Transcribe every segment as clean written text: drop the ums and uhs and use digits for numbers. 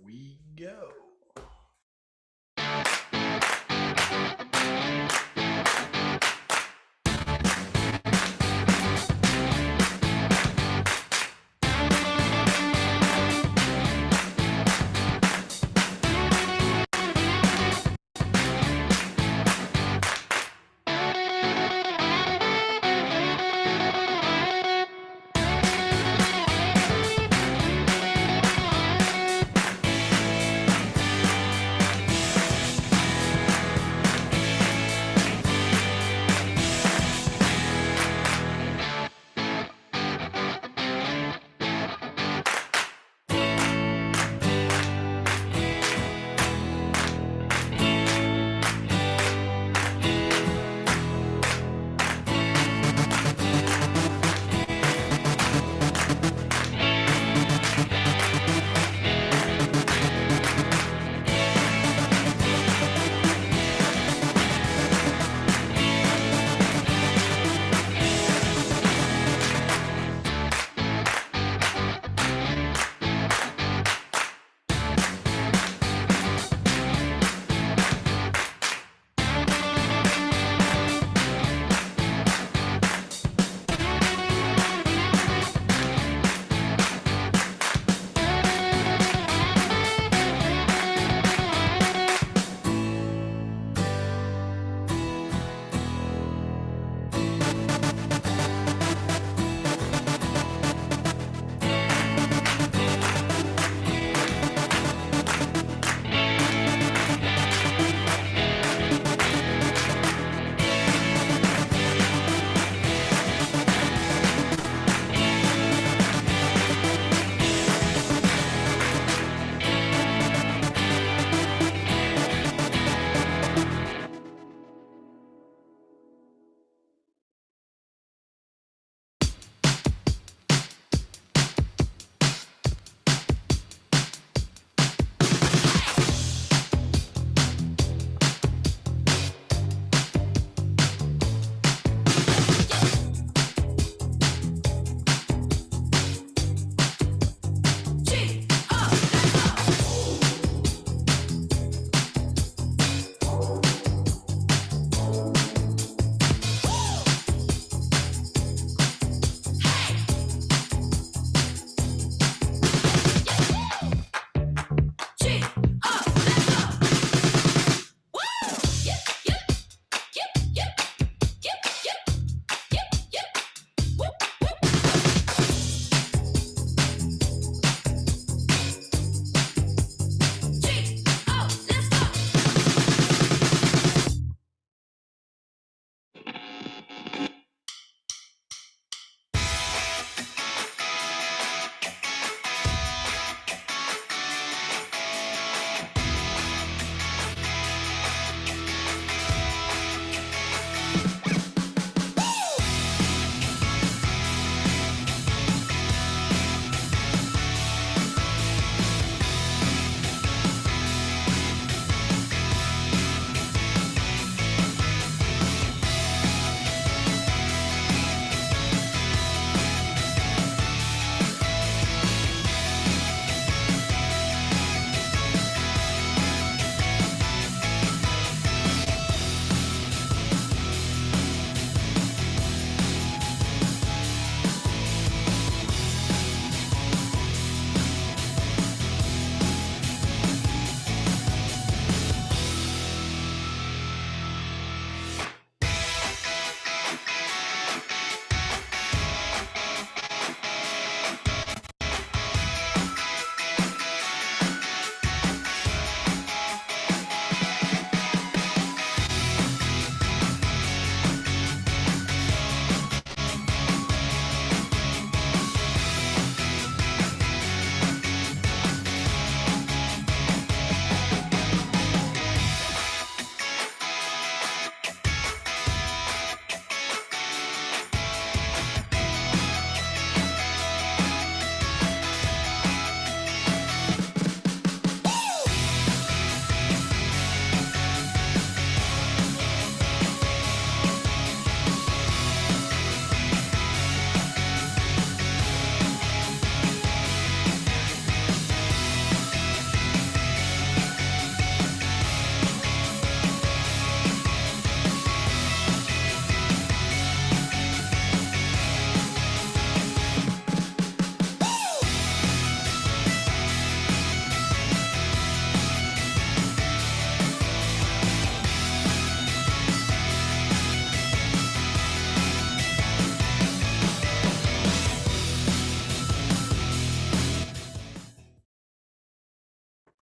we go.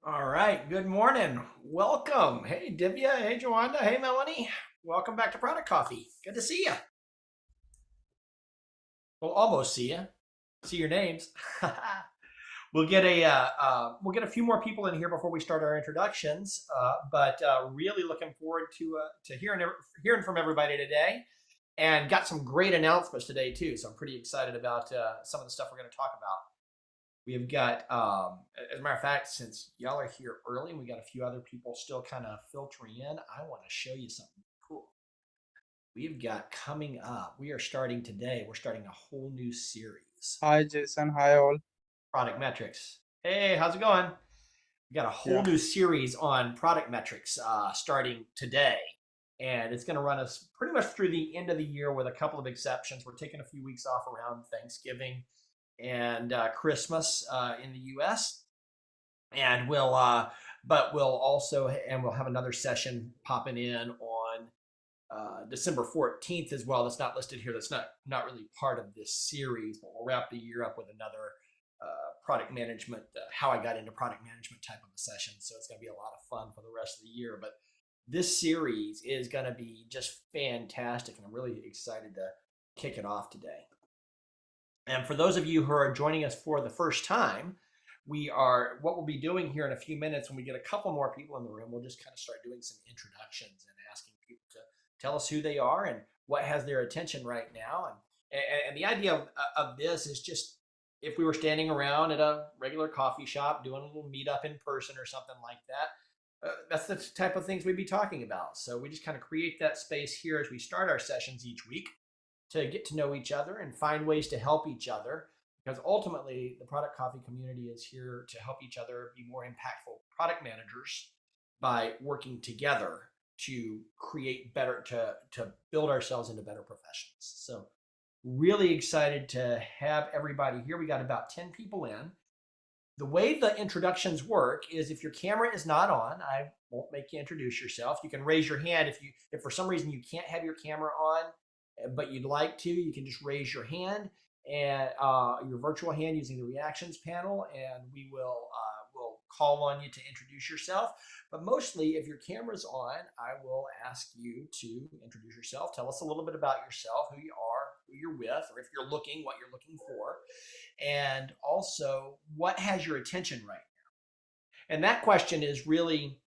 All right. Good morning. Welcome. Hey, Divya. Hey, Joanna. Hey, Melanie. Welcome back to Product Coffee. Good to see you. Well, almost see you. See your names. We'll get a few more people in here before we start our introductions. But really looking forward to hearing from everybody today, and got some great announcements today too. So I'm pretty excited about some of the stuff we're going to talk about. We've got, as a matter of fact, since y'all are here early and we got a few other people still kind of filtering in, I want to show you something cool. We've got coming up. We are starting today. We're starting a whole new series, Hi Jason, hi all. product metrics. Hey, how's it going? We got a whole Yeah, new series on product metrics starting today, and it's going to run us pretty much through the end of the year, with a couple of exceptions. We're taking a few weeks off around Thanksgiving and Christmas in the U.S. and we'll have another session popping in on December 14th as well. That's not listed here. That's not really part of this series, but we'll wrap the year up with another product management, how I got into product management type of a session. So it's going to be a lot of fun for the rest of the year. But this series is going to be just fantastic, and I'm really excited to kick it off today. And for those of you who are joining us for the first time, what we'll be doing here in a few minutes when we get a couple more people in the room, we'll just kind of start doing some introductions and asking people to tell us who they are and what has their attention right now. And the idea of this is just, if we were standing around at a regular coffee shop doing a little meetup in person or something like that, that's the type of things we'd be talking about. So we just kind of create that space here as we start our sessions each week to get to know each other and find ways to help each other, because ultimately the product coffee community is here to help each other be more impactful product managers by working together to create better, to build ourselves into better professions. So really excited to have everybody here. We got about 10 people in. The way the introductions work is, if your camera is not on, I won't make you introduce yourself. You can raise your hand if for some reason you can't have your camera on, but you'd like to. You can just raise your hand, and your virtual hand, using the reactions panel, and will call on you to introduce yourself. But mostly, if your camera's on, I will ask you to introduce yourself. Tell us a little bit about yourself, who you are, who you're with, or if you're looking, what you're looking for, and also what has your attention right now. And that question is really,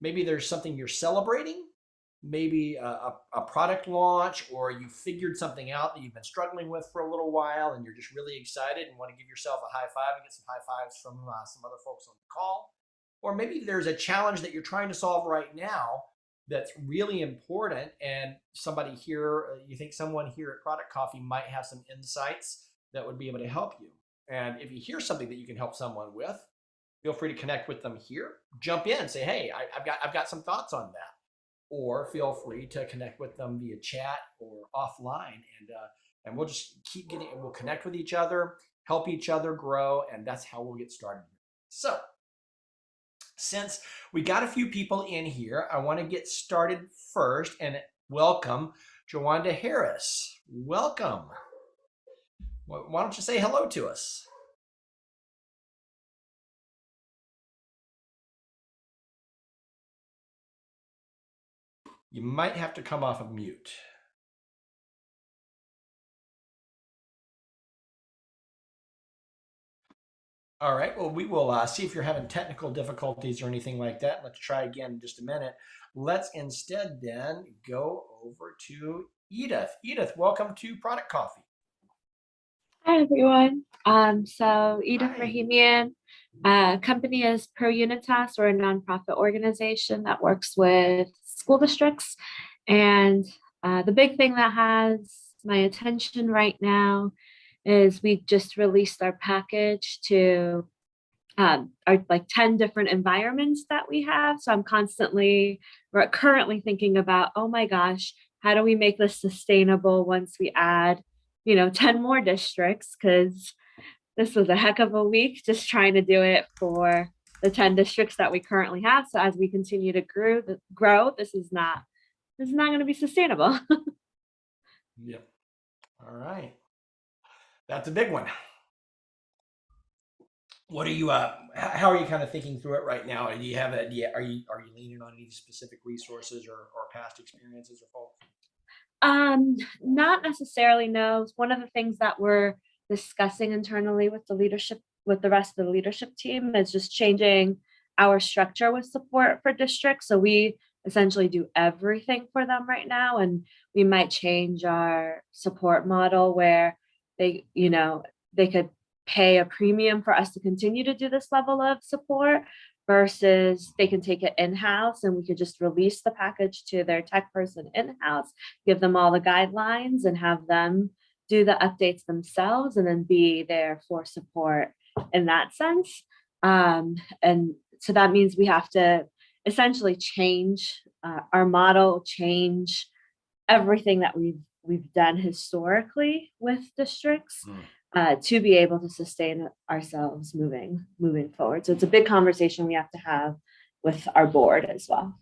maybe there's something you're celebrating, maybe a product launch, or you figured something out that you've been struggling with for a little while and you're just really excited and want to give yourself a high five and get some high fives from some other folks on the call. Or maybe there's a challenge that you're trying to solve right now that's really important, and somebody here, you think someone here at Product Coffee might have some insights that would be able to help you. And if you hear something that you can help someone with, feel free to connect with them here. Jump in and say, "Hey, I've got some thoughts on that." Or feel free to connect with them via chat or offline, and we'll just keep getting. We'll connect with each other, help each other grow, and that's how we'll get started. So, since we got a few people in here, I want to get started first and welcome Joanda Harris. Welcome. Why don't you say hello to us? You might have to come off of mute. All right. Well, we will see if you're having technical difficulties or anything like that. Let's try again in just a minute. Let's instead then go over to Edith. Edith, welcome to Product Coffee. Hi everyone. So Edith Hi. Rahimian, company is Pro Unitas. We're a nonprofit organization that works with school districts. And the big thing that has my attention right now is we just released our package to our like 10 different environments that we have. So we're currently thinking about, oh my gosh, how do we make this sustainable once we add 10 more districts? Because this was a heck of a week just trying to do it for the 10 districts that we currently have. So as we continue to grow, this is not going to be sustainable. Yep. All right. That's a big one. what are you how are you kind of thinking through it right now? Do you have a are you leaning on any specific resources or past experiences or folks? Not necessarily, no. One of the things that we're discussing internally with with the rest of the leadership team is just changing our structure with support for districts. So we essentially do everything for them right now, and we might change our support model where they could pay a premium for us to continue to do this level of support versus they can take it in-house and we could just release the package to their tech person in-house, give them all the guidelines and have them do the updates themselves and then be there for support in that sense. And so that means we have to essentially change our model, change everything that we've done historically with districts to be able to sustain ourselves moving forward. So it's a big conversation we have to have with our board as well.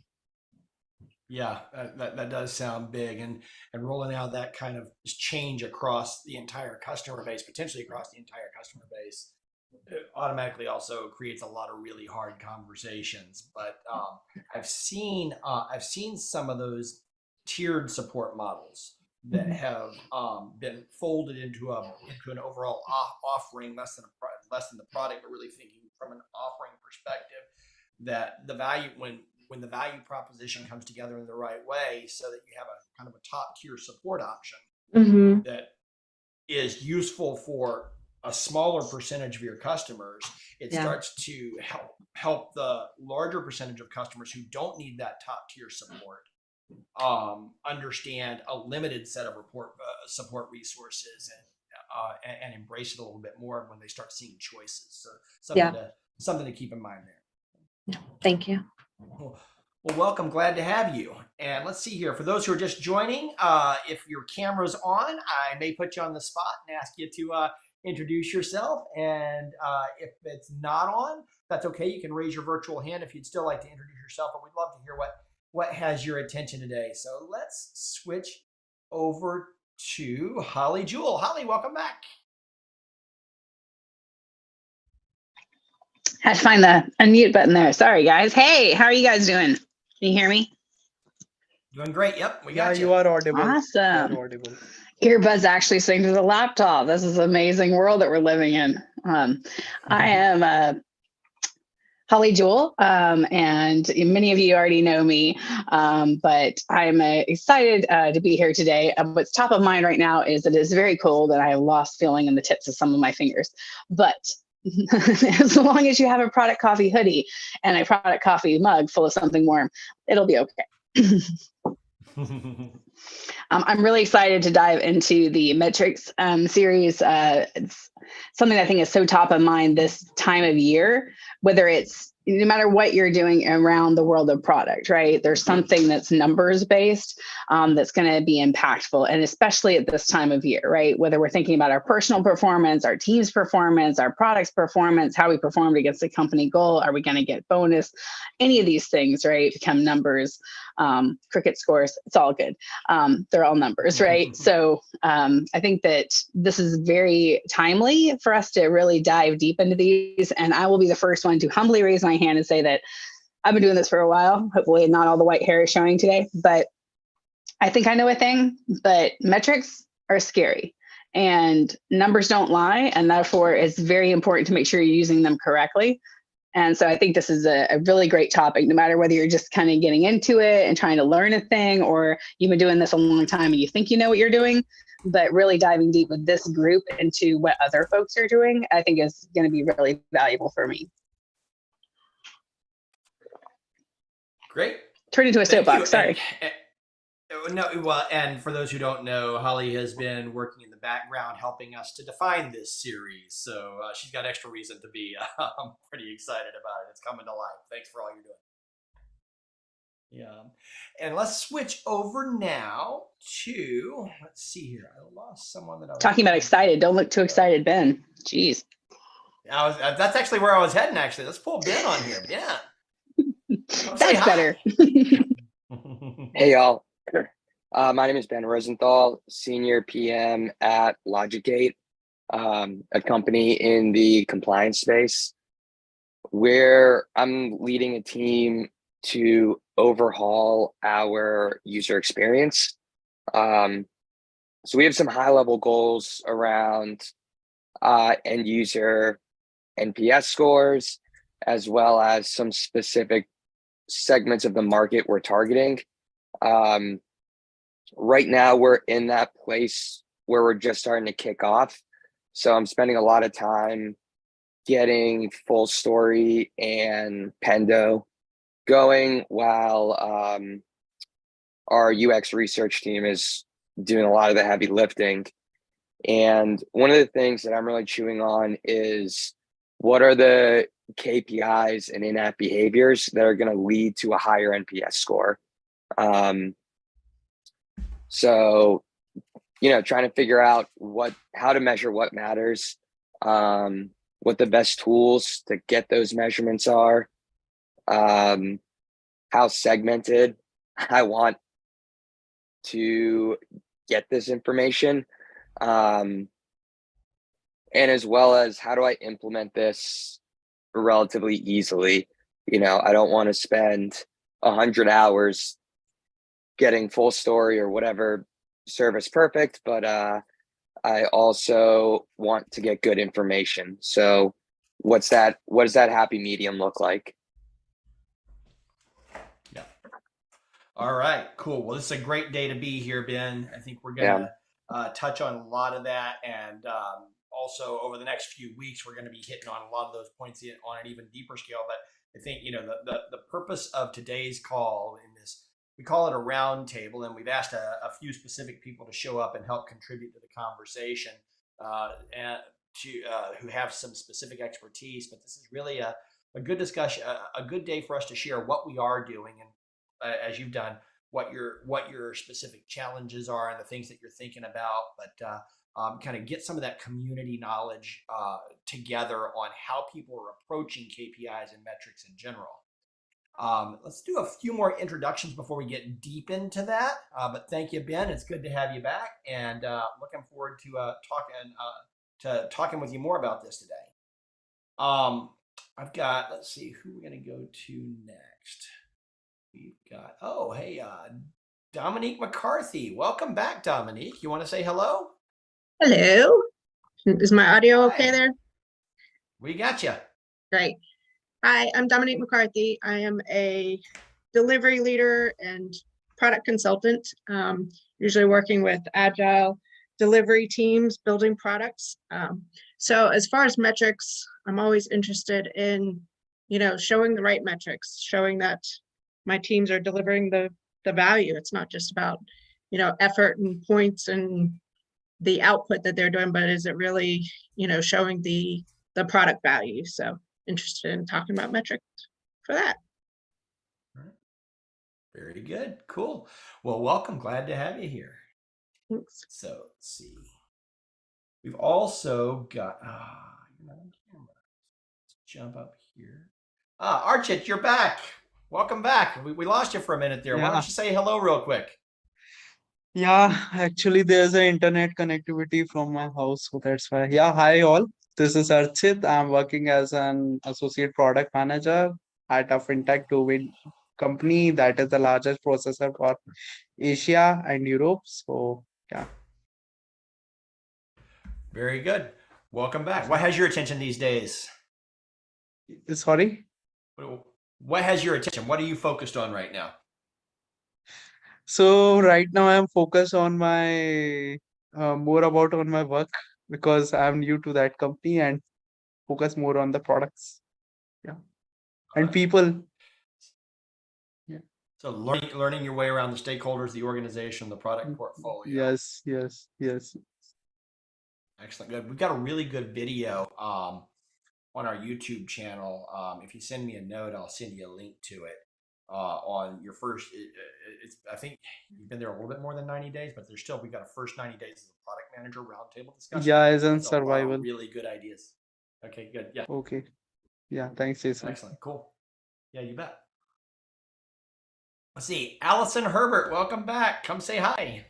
Yeah, that does sound big, and rolling out that kind of change across the entire customer base, potentially across the entire customer base, it automatically also creates a lot of really hard conversations. But I've seen some of those tiered support models that have been folded into an overall offering, less than the product, but really thinking from an offering perspective that the value when the value proposition comes together in the right way, so that you have a kind of a top tier support option that is useful for a smaller percentage of your customers, it starts to help the larger percentage of customers who don't need that top tier support understand a limited set of support resources and embrace it a little bit more when they start seeing choices. So something to keep in mind there. Thank you. Well, welcome. Glad to have you. And let's see here. For those who are just joining, if your camera's on, I may put you on the spot and ask you to introduce yourself. And if it's not on, that's okay. You can raise your virtual hand if you'd still like to introduce yourself. But we'd love to hear what has your attention today. So let's switch over to Holly Jewell. Holly, welcome back. Had to find the unmute button there. Sorry, guys. Hey, how are you guys doing? Can you hear me? Doing great. Yep, we got you. You are audible. Awesome. You are audible. Earbuds actually sync to the laptop. This is an amazing world that we're living in. I am Holly Jewell, and many of you already know me, but I'm excited to be here today. What's top of mind right now is that it's very cold and I have lost feeling in the tips of some of my fingers. But as long as you have a product coffee hoodie and a product coffee mug full of something warm, it'll be okay. I'm really excited to dive into the metrics series. It's something I think is so top of mind this time of year, whether it's no matter what you're doing around the world of product, right? There's something that's numbers based that's going to be impactful. And especially at this time of year, right? Whether we're thinking about our personal performance, our team's performance, our product's performance, how we performed against the company goal, are we going to get bonus? Any of these things, right? Become numbers, cricket scores, it's all good. They're all numbers, right? So I think that this is very timely for us to really dive deep into these. And I will be the first one to humbly raise my hand and say that I've been doing this for a while. Hopefully not all the white hair is showing today, but I think I know a thing, but metrics are scary and numbers don't lie. And therefore it's very important to make sure you're using them correctly. And so I think this is a really great topic, no matter whether you're just kind of getting into it and trying to learn a thing, or you've been doing this a long time and you think you know what you're doing, but really diving deep with this group into what other folks are doing, I think is going to be really valuable for me. Great. Turn into a soapbox, sorry. No, well, and for those who don't know, Holly has been working in the background helping us to define this series. So she's got extra reason to be pretty excited about it. It's coming to life. Thanks for all you're doing. Yeah. And let's switch over now to, let's see here. I lost someone that I was talking about excited. Don't look too excited, Ben. Jeez. That's actually where I was heading, actually. Let's pull Ben on here. Ben. That's better. Hey, y'all. My name is Ben Rosenthal, Senior PM at LogicGate, a company in the compliance space. where I'm leading a team to overhaul our user experience. So we have some high level goals around end user NPS scores, as well as some specific segments of the market we're targeting. Right now, we're in that place where we're just starting to kick off. So I'm spending a lot of time getting Full Story and Pendo going while our UX research team is doing a lot of the heavy lifting. And one of the things that I'm really chewing on is what are the KPIs and in-app behaviors that are going to lead to a higher NPS score. So, trying to figure out how to measure what matters, what the best tools to get those measurements are, how segmented I want to get this information, and as well as how do I implement this relatively easily. I don't want to spend 100 hours getting Full Story or whatever service perfect, but I also want to get good information. So what does that happy medium look like? Yeah. All right, cool. Well, this is a great day to be here, Ben. I think we're going to touch on a lot of that. And also over the next few weeks, we're going to be hitting on a lot of those points on an even deeper scale. But I think, the purpose of today's call in this, we call it a roundtable, and we've asked a few specific people to show up and help contribute to the conversation and who have some specific expertise. But this is really a good discussion, a good day for us to share what we are doing, and as you've done, what your specific challenges are and the things that you're thinking about. But kind of get some of that community knowledge together on how people are approaching KPIs and metrics in general. Let's do a few more introductions before we get deep into that. But thank you, Ben. It's good to have you back, and looking forward to talking with you more about this today. I've got, let's see, who we're going to go to next. We've got, Dominique McCarthy. Welcome back, Dominique. You want to say hello? Hello. Is my audio okay there? We got you. Great. Hi, I'm Dominique McCarthy. I am a delivery leader and product consultant, usually working with agile delivery teams, building products. So as far as metrics, I'm always interested in, showing the right metrics, showing that my teams are delivering the value. It's not just about, effort and points and the output that they're doing, but is it really, showing the product value? So interested in talking about metrics for that. Very good. Cool. Well, welcome. Glad to have you here. Thanks. So let's see. We've also got, you're not on camera. Let's jump up here. Archit, you're back. Welcome back. We lost you for a minute there. Why don't you say hello real quick? Yeah, actually, there's an internet connectivity from my house, so that's why. Yeah, hi all. This is Archit. I'm working as an associate product manager at a fintech domain company that is the largest processor for Asia and Europe. So, yeah. Very good. Welcome back. What has your attention these days? Sorry? What has your attention? What are you focused on right now? So, right now I'm focused on my more about on my work because I'm new to that company and focus more on the products. Yeah. And people. Yeah. So learning your way around the stakeholders, the organization, the product portfolio. Yes. Excellent. Good. We've got a really good video on our YouTube channel. If you send me a note, I'll send you a link to it on your first. I think you've been there a little bit more than 90 days, but we've got a first 90 days as a product manager roundtable discussion. Yeah, as in That's survival. A lot of really good ideas. Okay, good. Yeah. Okay. Yeah, thanks, Jason. Excellent. Cool. Yeah, you bet. Let's see. Allison Herbert, welcome back. Come say hi.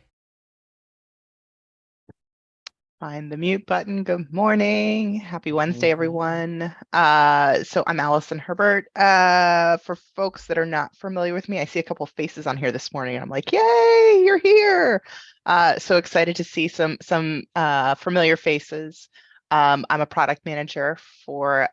Find the mute button. Good morning. Happy Wednesday, everyone. So I'm Allison Herbert. For folks that are not familiar with me, I see a couple faces on here this morning and I'm like, yay, you're here. So excited to see some familiar faces. I'm a product manager for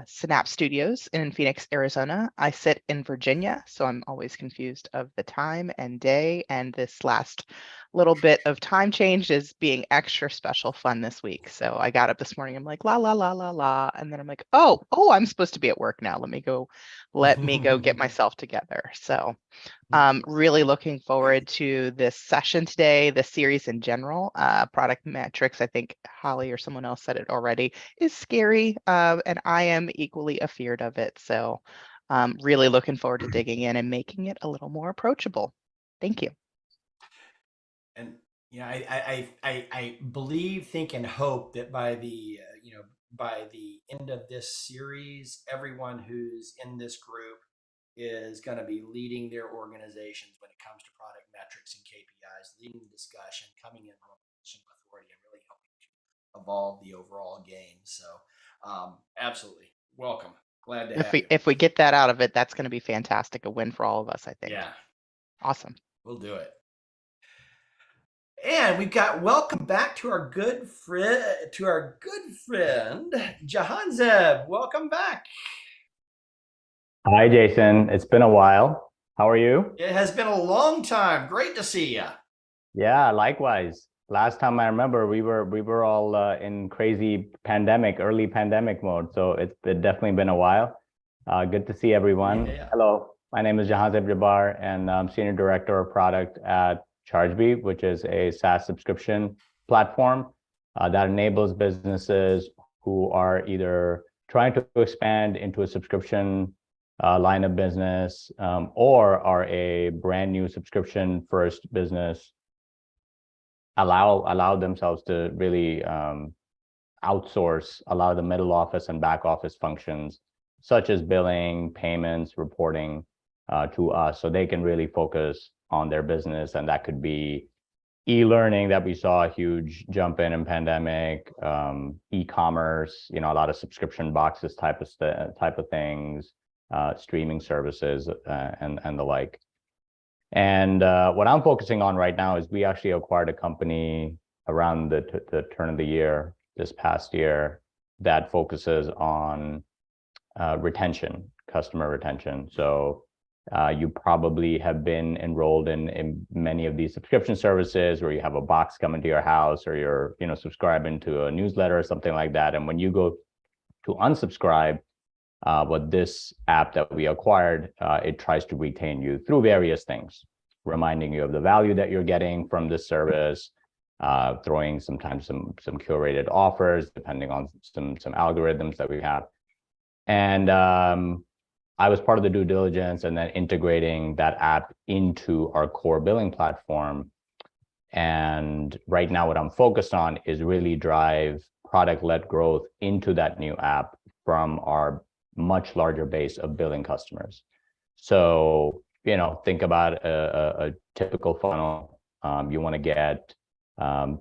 Synapse Studios in Phoenix, Arizona. I sit in Virginia, so I'm always confused of the time and day, and this last little bit of time change is being extra special fun this week. So I got up this morning, I'm like, la, la, la, la, la. And then I'm like, oh, I'm supposed to be at work now. Let me go get myself together. So really looking forward to this session today, this series in general. Product metrics, I think Holly or someone else said it already, is scary, and I am equally afeared of it. So really looking forward to digging in and making it a little more approachable. Thank you. And you know, I believe, think, and hope that by the by the end of this series, everyone who's in this group is going to be leading their organizations when it comes to product metrics and KPIs, leading the discussion, coming in from a position of authority, and really helping to evolve the overall game. So, absolutely welcome. Glad to have you. If we get that out of it, that's going to be fantastic. A win for all of us, I think. Yeah, awesome. We'll do it. And we've got welcome back to our good friend, Jahanzeb. Welcome back. Hi, Jason. It's been a while. How are you? It has been a long time. Great to see you. Yeah, likewise. Last time I remember, we were all in crazy early pandemic mode. So it's definitely been a while. Good to see everyone. Yeah. Hello, my name is Jahanzeb Jabbar, and I'm Senior Director of Product at ChargeBee, which is a SaaS subscription platform that enables businesses who are either trying to expand into a subscription line of business or are a brand new subscription first business, allow themselves to really outsource a lot of the middle office and back office functions, such as billing, payments, reporting to us, so they can really focus on their business. And that could be e-learning that we saw a huge jump in pandemic, e-commerce, a lot of subscription boxes type of things, streaming services, and the like. And what I'm focusing on right now is we actually acquired a company around the turn of the year, this past year, that focuses on retention, customer retention. So you probably have been enrolled in many of these subscription services where you have a box coming to your house, or you're subscribing to a newsletter or something like that. And when you go to unsubscribe, what this app that we acquired, it tries to retain you through various things, reminding you of the value that you're getting from this service, throwing sometimes some curated offers depending on some algorithms that we have. And I was part of the due diligence and then integrating that app into our core billing platform. And right now what I'm focused on is really drive product-led growth into that new app from our much larger base of billing customers. So, think about a typical funnel. You want to get,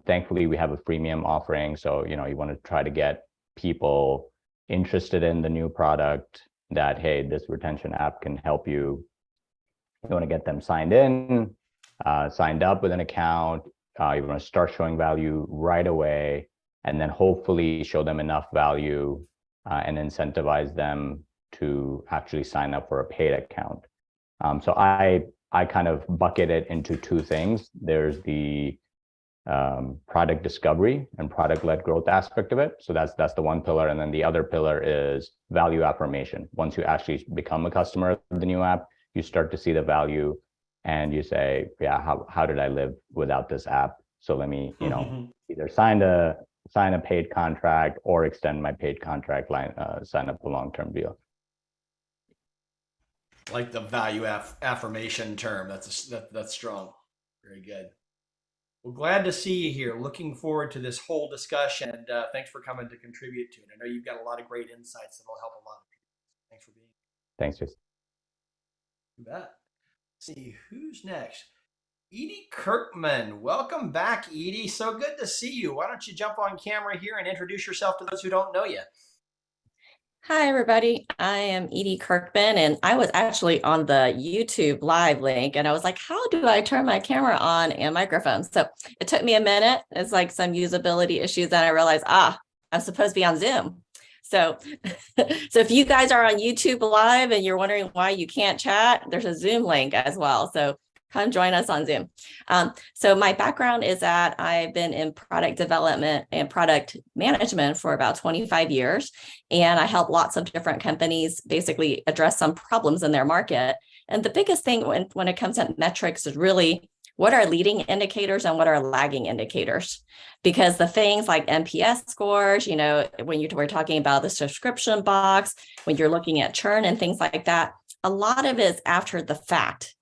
thankfully we have a freemium offering. So, you want to try to get people interested in the new product, that, hey, this retention app can help you. You want to get them signed in, signed up with an account. You want to start showing value right away, and then hopefully show them enough value and incentivize them to actually sign up for a paid account. So I kind of bucket it into two things. There's the product discovery and product-led growth aspect of it. So that's the one pillar. And then the other pillar is value affirmation. Once you actually become a customer of the new app, you start to see the value and you say, yeah, how did I live without this app? So let me, either sign a paid contract or extend my paid contract line, sign up a long-term deal. Like the value affirmation term. That's strong. Very good. Well, glad to see you here. Looking forward to this whole discussion. And thanks for coming to contribute to it. I know you've got a lot of great insights that will help a lot of people. Thanks for being here. Thanks, Jason. You bet. Let's see who's next. Edie Kirkman. Welcome back, Edie. So good to see you. Why don't you jump on camera here and introduce yourself to those who don't know you? Hi, everybody. I am Edie Kirkman, and I was actually on the YouTube live link, and I was like, how do I turn my camera on and microphone? So it took me a minute. It's like some usability issues that I realized, I'm supposed to be on Zoom. So, so if you guys are on YouTube live and you're wondering why you can't chat, there's a Zoom link as well. So come join us on Zoom. So my background is that I've been in product development and product management for about 25 years. And I help lots of different companies basically address some problems in their market. And the biggest thing when it comes to metrics is really what are leading indicators and what are lagging indicators? Because the things like NPS scores, you know, when we're talking about the subscription box, when you're looking at churn and things like that, a lot of it is after the fact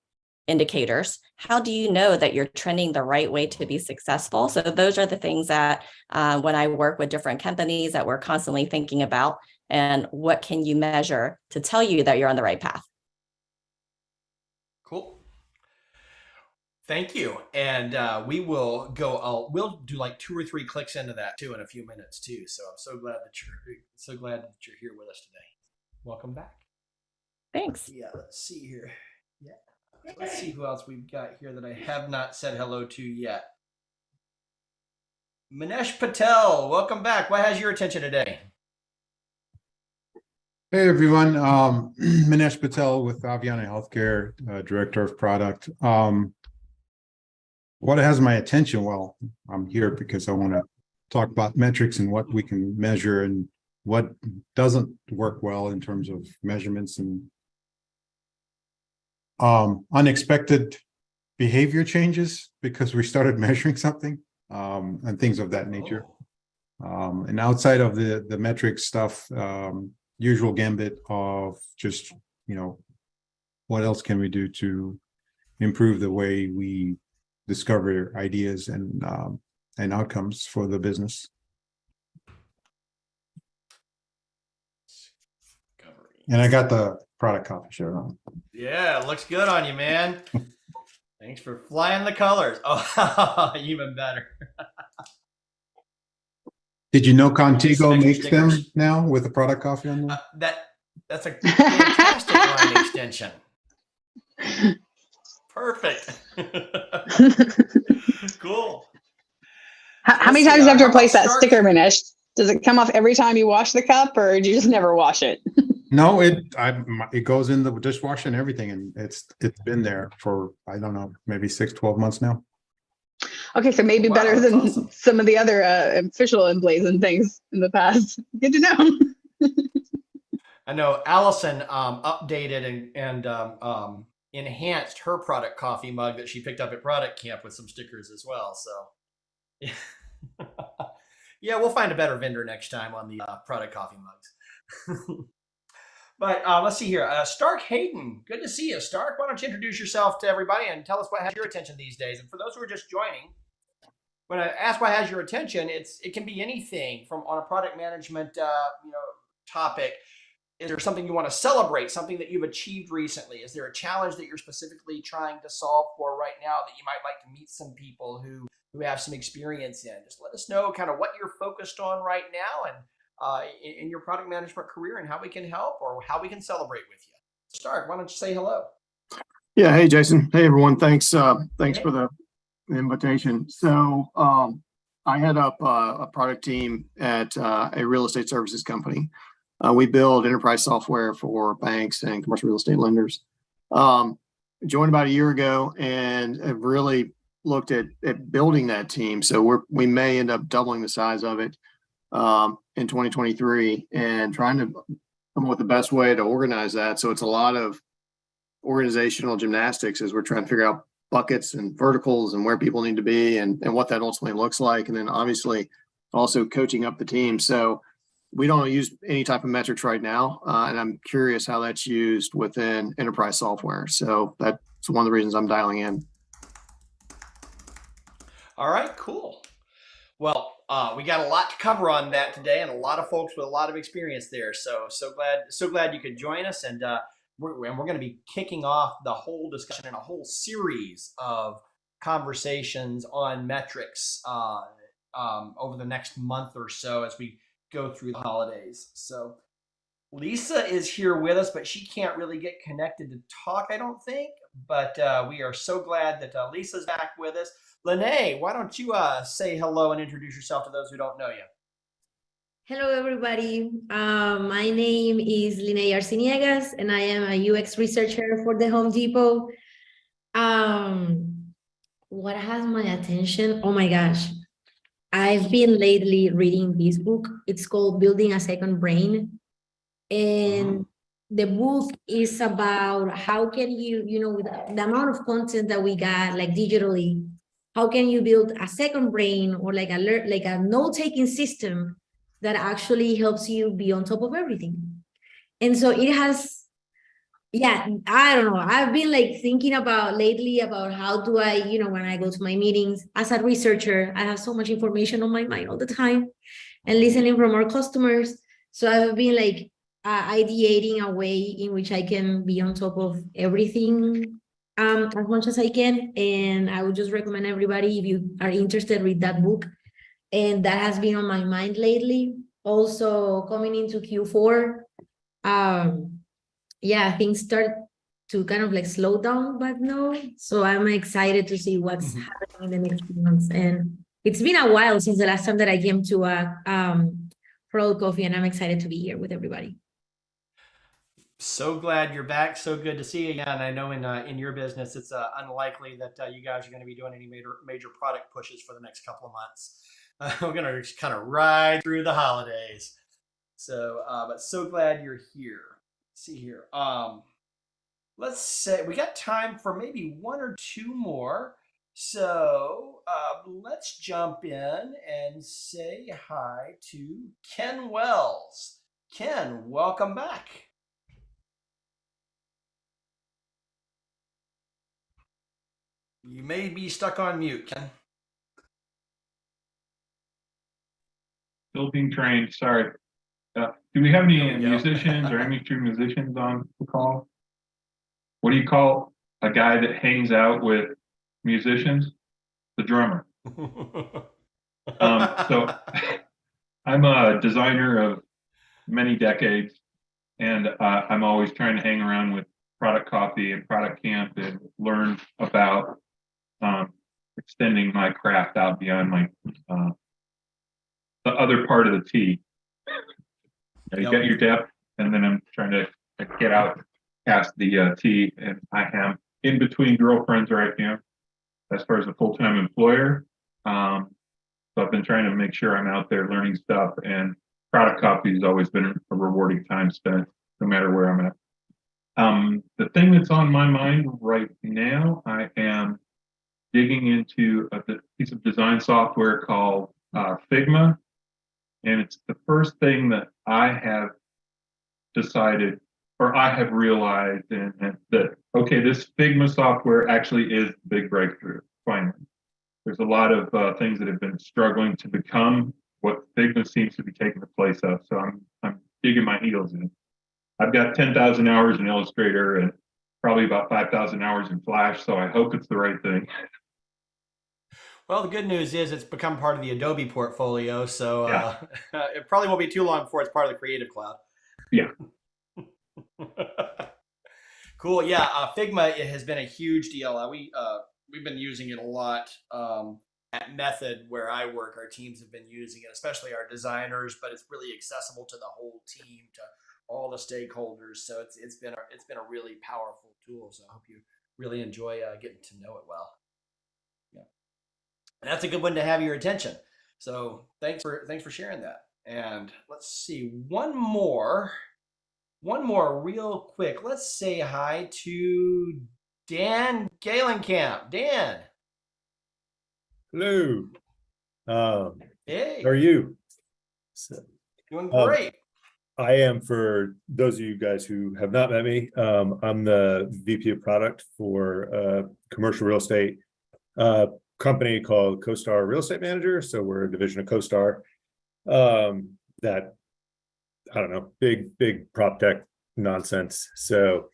indicators. How do you know that you're trending the right way to be successful? So those are the things that when I work with different companies that we're constantly thinking about, and what can you measure to tell you that you're on the right path? Cool. Thank you. And we will go, we'll do like 2 or 3 clicks into that too in a few minutes too. So I'm so glad that you're here with us today. Welcome back. Thanks. Yeah, let's see here. Yeah. Let's see who else we've got here that I have not said hello to yet. Manesh Patel, welcome back. What has your attention today? Hey everyone, Manesh Patel with Aviana Healthcare, Director of Product. What has my attention? Well, I'm here because I want to talk about metrics and what we can measure and what doesn't work well in terms of measurements and unexpected behavior changes because we started measuring something and things of that nature. And outside of the metric stuff, usual gambit of just, you know, what else can we do to improve the way we discover ideas and outcomes for the business. And I got the product copy shirt on. Yeah, it looks good on you, man. Thanks for flying the colors. Oh, even better. Did you know Contigo makes them now with the product coffee on there? That's a fantastic line extension. Perfect. Cool. How many times do you have to replace that sticker, Manesh? Does it come off every time you wash the cup, or do you just never wash it? No, it goes in the dishwasher and everything, and it's been there for, I don't know, maybe 6-12 months now. Okay, so maybe better than awesome. some of the other official emblazoned things in the past. Good to know. I know Allison updated and enhanced her product coffee mug that she picked up at Product Camp with some stickers as well. So, yeah, yeah, we'll find a better vendor next time on the product coffee mugs. But let's see here. Stark Hayden, good to see you. Stark, why don't you introduce yourself to everybody and tell us what has your attention these days? And for those who are just joining, when I ask what has your attention, it can be anything from on a product management topic. Is there something you want to celebrate, something that you've achieved recently? Is there a challenge that you're specifically trying to solve for right now that you might like to meet some people who have some experience in? Just let us know kind of what you're focused on right now and in your product management career and how we can help or how we can celebrate with you. Stark, why don't you say hello? Yeah. Hey, Jason. Hey, everyone. Thanks for the invitation. So I head up a product team at a real estate services company. We build enterprise software for banks and commercial real estate lenders. Joined about a year ago and have really looked at building that team. So we may end up doubling the size of it in 2023 and trying to come up with the best way to organize that. So it's a lot of organizational gymnastics as we're trying to figure out buckets and verticals and where people need to be and what that ultimately looks like. And then obviously also coaching up the team. So we don't use any type of metrics right now. And I'm curious how that's used within enterprise software. So that's one of the reasons I'm dialing in. All right, cool. Well, we got a lot to cover on that today and a lot of folks with a lot of experience there. So glad you could join us. And we're going to be kicking off the whole discussion in a whole series of conversations on metrics over the next month or so as we go through the holidays. So Lisa is here with us, but she can't really get connected to talk, I don't think. But we are so glad that Lisa's back with us. Lene, why don't you say hello and introduce yourself to those who don't know you? Hello, everybody. My name is Linnea Arciniegas, and I am a UX researcher for the Home Depot. What has my attention? Oh my gosh. I've been lately reading this book. It's called Building a Second Brain. And the book is about how can you, with the amount of content that we got, like digitally, how can you build a second brain or like a note-taking system that actually helps you be on top of everything. And so it has, I don't know. I've been like thinking about lately about how do I, when I go to my meetings as a researcher, I have so much information on my mind all the time and listening from our customers. So I've been like ideating a way in which I can be on top of everything as much as I can. And I would just recommend everybody, if you are interested, read that book. And that has been on my mind lately. Also coming into Q4, things start to kind of like slow down, but no. So I'm excited to see what's happening in the next few months. And it's been a while since the last time that I came to Pro Coffee, and I'm excited to be here with everybody. So glad you're back. So good to see you again. I know in your business, it's unlikely that you guys are going to be doing any major product pushes for the next couple of months. We're going to just kind of ride through the holidays. So, but so glad you're here. Let's see here. Let's say we got time for maybe one or two more. So let's jump in and say hi to Ken Wells. Ken, welcome back. You may be stuck on mute, Ken. Still being trained. Sorry. Do we have any musicians or amateur musicians on the call? What do you call a guy that hangs out with musicians? The drummer. So I'm a designer of many decades, and I'm always trying to hang around with Product Coffee and Product Camp and learn about extending my craft out beyond my the other part of the T. You got your depth, and then I'm trying to get out past the T, and I am in between girlfriends right now as far as a full-time employer. So I've been trying to make sure I'm out there learning stuff, and Product Coffee has always been a rewarding time spent no matter where I'm at. The thing that's on my mind right now, I am digging into a piece of design software called Figma. And it's the first thing that I have decided, or I have realized that, okay, this Figma software actually is the big breakthrough, finally. There's a lot of things that have been struggling to become what Figma seems to be taking the place of. So I'm digging my heels in. I've got 10,000 hours in Illustrator and probably about 5,000 hours in Flash, so I hope it's the right thing. Well, the good news is it's become part of the Adobe portfolio, so it probably won't be too long before it's part of the Creative Cloud. Yeah. Cool. Yeah, Figma has been a huge deal. We've been using it a lot at Method where I work. Our teams have been using it, especially our designers, but it's really accessible to the whole team, to all the stakeholders. So it's been a really powerful tool. So I hope you really enjoy getting to know it well. Yeah, and that's a good one to have your attention. So thanks for sharing that. And let's see, one more real quick. Let's say hi to Dan Galenkamp. Dan. Hello. Hey. How are you? Doing great. I am, for those of you guys who have not met me, I'm the VP of product for a commercial real estate company called CoStar Real Estate Manager. So we're a division of CoStar that, I don't know, big prop tech nonsense. So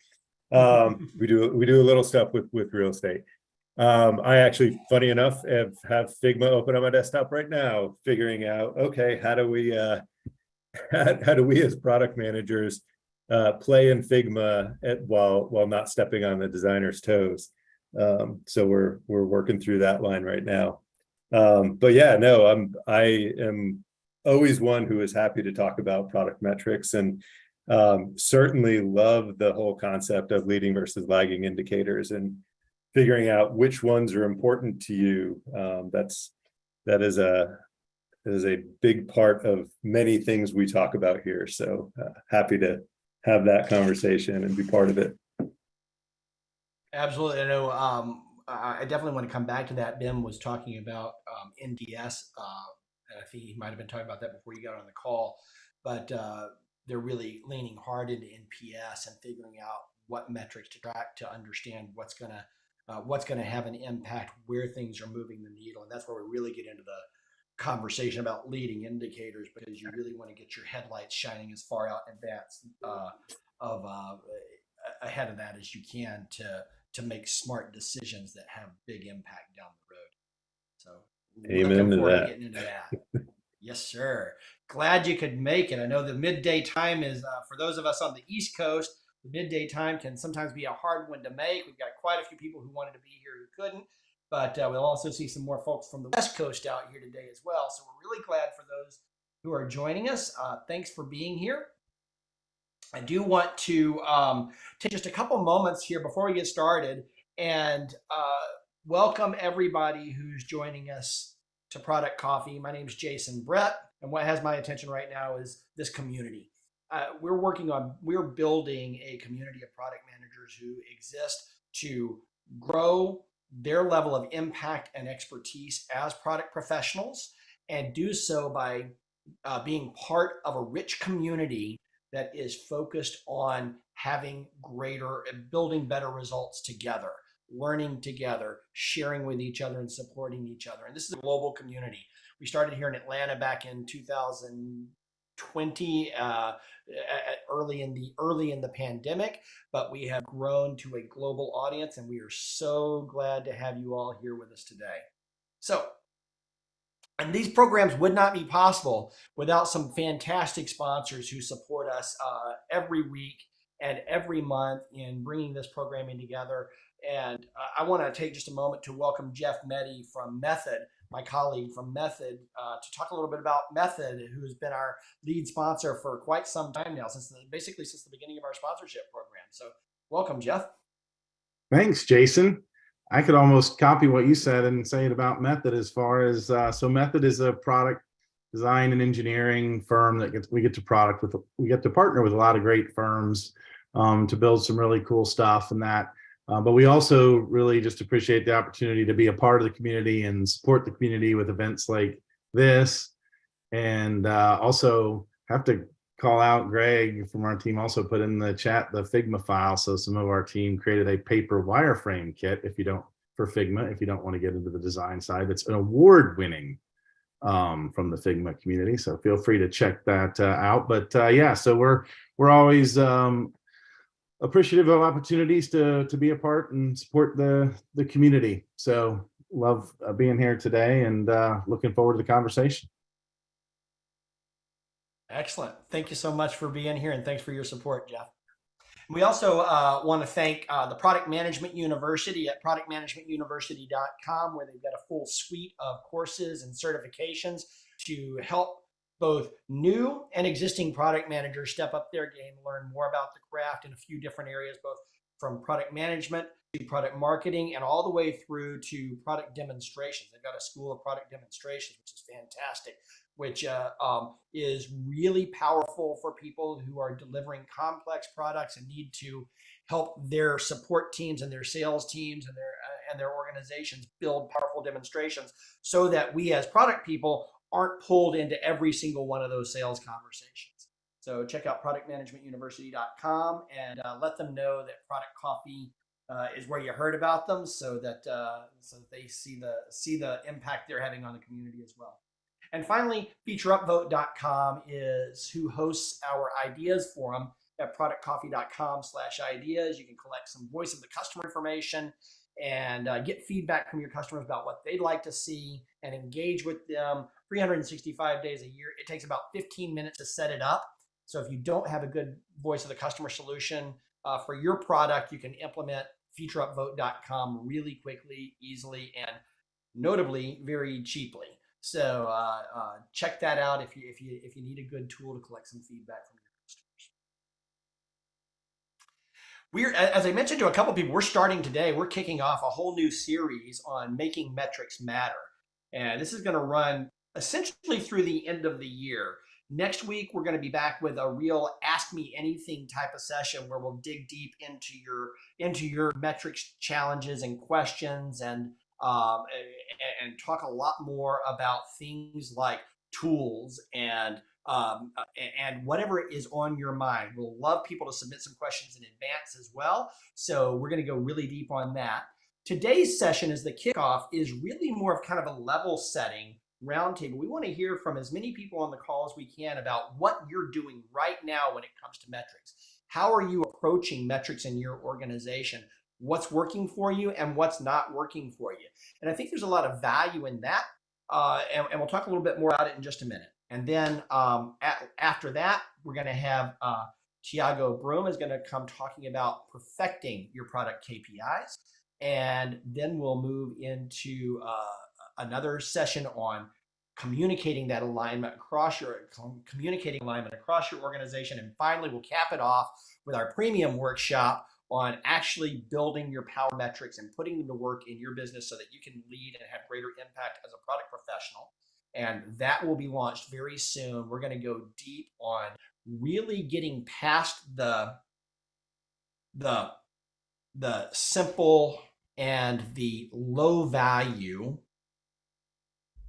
we do a little stuff with real estate. I actually, funny enough, have Figma open on my desktop right now, figuring out, okay, how do we how do we as product managers play in Figma while not stepping on the designer's toes. So we're working through that line right now. But yeah, no, I am always one who is happy to talk about product metrics, and certainly love the whole concept of leading versus lagging indicators and figuring out which ones are important to you. That is a big part of many things we talk about here. So happy to have that conversation and be part of it. Absolutely. I know. I definitely want to come back to that. Ben was talking about NDS, and I think he might have been talking about that before you got on the call. But they're really leaning hard into NPS and figuring out what metrics to track to understand what's going to have an impact, where things are moving the needle, and that's where we really get into the conversation about leading indicators, because you really want to get your headlights shining as far out in advance ahead of that as you can to make smart decisions that have big impact down the road. So Amen to that. getting into that. Yes, sir. Glad you could make it. I know the midday time is for those of us on the East Coast. The midday time can sometimes be a hard one to make. We've got quite a few people who wanted to be here who couldn't, but we'll also see some more folks from the West Coast out here today as well. So we're really glad for those who are joining us. Thanks for being here. I do want to take just a couple moments here before we get started and welcome everybody who's joining us to Product Coffee. My name is Jason Brett, and what has my attention right now is this community. We're building a community of product managers who exist to grow their level of impact and expertise as product professionals, and do so by being part of a rich community that is focused on building better results together, learning together, sharing with each other, and supporting each other. And this is a global community. We started here in Atlanta back in 2020, early in the pandemic, but we have grown to a global audience, and we are so glad to have you all here with us today. So, and these programs would not be possible without some fantastic sponsors who support us every week and every month in bringing this programming together. And I want to take just a moment to welcome Jeff Meddy from Method, my colleague from Method, to talk a little bit about Method, who has been our lead sponsor for quite some time now, basically since the beginning of our sponsorship program. So welcome, Jeff. Thanks, Jason. I could almost copy what you said and say it about Method as far as, so Method is a product design and engineering firm that we get to partner with a lot of great firms to build some really cool stuff and that. But we also really just appreciate the opportunity to be a part of the community and support the community with events like this. And also have to call out Greg from our team, also put in the chat the Figma file. So some of our team created a paper wireframe kit for Figma, if you don't want to get into the design side. It's an award-winning from the Figma community. So feel free to check that out. But yeah, so we're always appreciative of opportunities to be a part and support the community. So love being here today and looking forward to the conversation. Excellent. Thank you so much for being here, and thanks for your support, Jeff. We also want to thank the Product Management University at productmanagementuniversity.com, where they've got a full suite of courses and certifications to help both new and existing product managers step up their game, learn more about the craft in a few different areas, both from product management to product marketing and all the way through to product demonstrations. They've got a school of product demonstrations, which is fantastic, which is really powerful for people who are delivering complex products and need to help their support teams and their sales teams and their organizations build powerful demonstrations, so that we as product people aren't pulled into every single one of those sales conversations. So check out productmanagementuniversity.com and let them know that Product Coffee is where you heard about them, so that they see the impact they're having on the community as well. And finally, featureupvote.com is who hosts our ideas forum at productcoffee.com/ideas. You can collect some voice of the customer information and get feedback from your customers about what they'd like to see and engage with them 365 days a year. It takes about 15 minutes to set it up. So if you don't have a good voice of the customer solution for your product, you can implement featureupvote.com really quickly, easily, and notably very cheaply. So check that out if you need a good tool to collect some feedback from your customers. As I mentioned to a couple people, we're starting today. We're kicking off a whole new series on making metrics matter, and this is going to run essentially through the end of the year. Next week, we're going to be back with a real Ask Me Anything type of session where we'll dig deep into your metrics challenges and questions, and talk a lot more about things like tools and whatever is on your mind. We'll love people to submit some questions in advance as well. So we're going to go really deep on that. Today's session as the kickoff is really more of kind of a level setting roundtable. We want to hear from as many people on the call as we can about what you're doing right now when it comes to metrics. How are you approaching metrics in your organization? What's working for you and what's not working for you? And I think there's a lot of value in that. And we'll talk a little bit more about it in just a minute. And then after that, we're going to have Tiago Broom is going to come talking about perfecting your product KPIs. And then we'll move into another session on communicating that alignment across your organization. And finally, we'll cap it off with our premium workshop on actually building your power metrics and putting them to work in your business so that you can lead and have greater impact as a product professional. And that will be launched very soon. We're going to go deep on really getting past the simple and the low value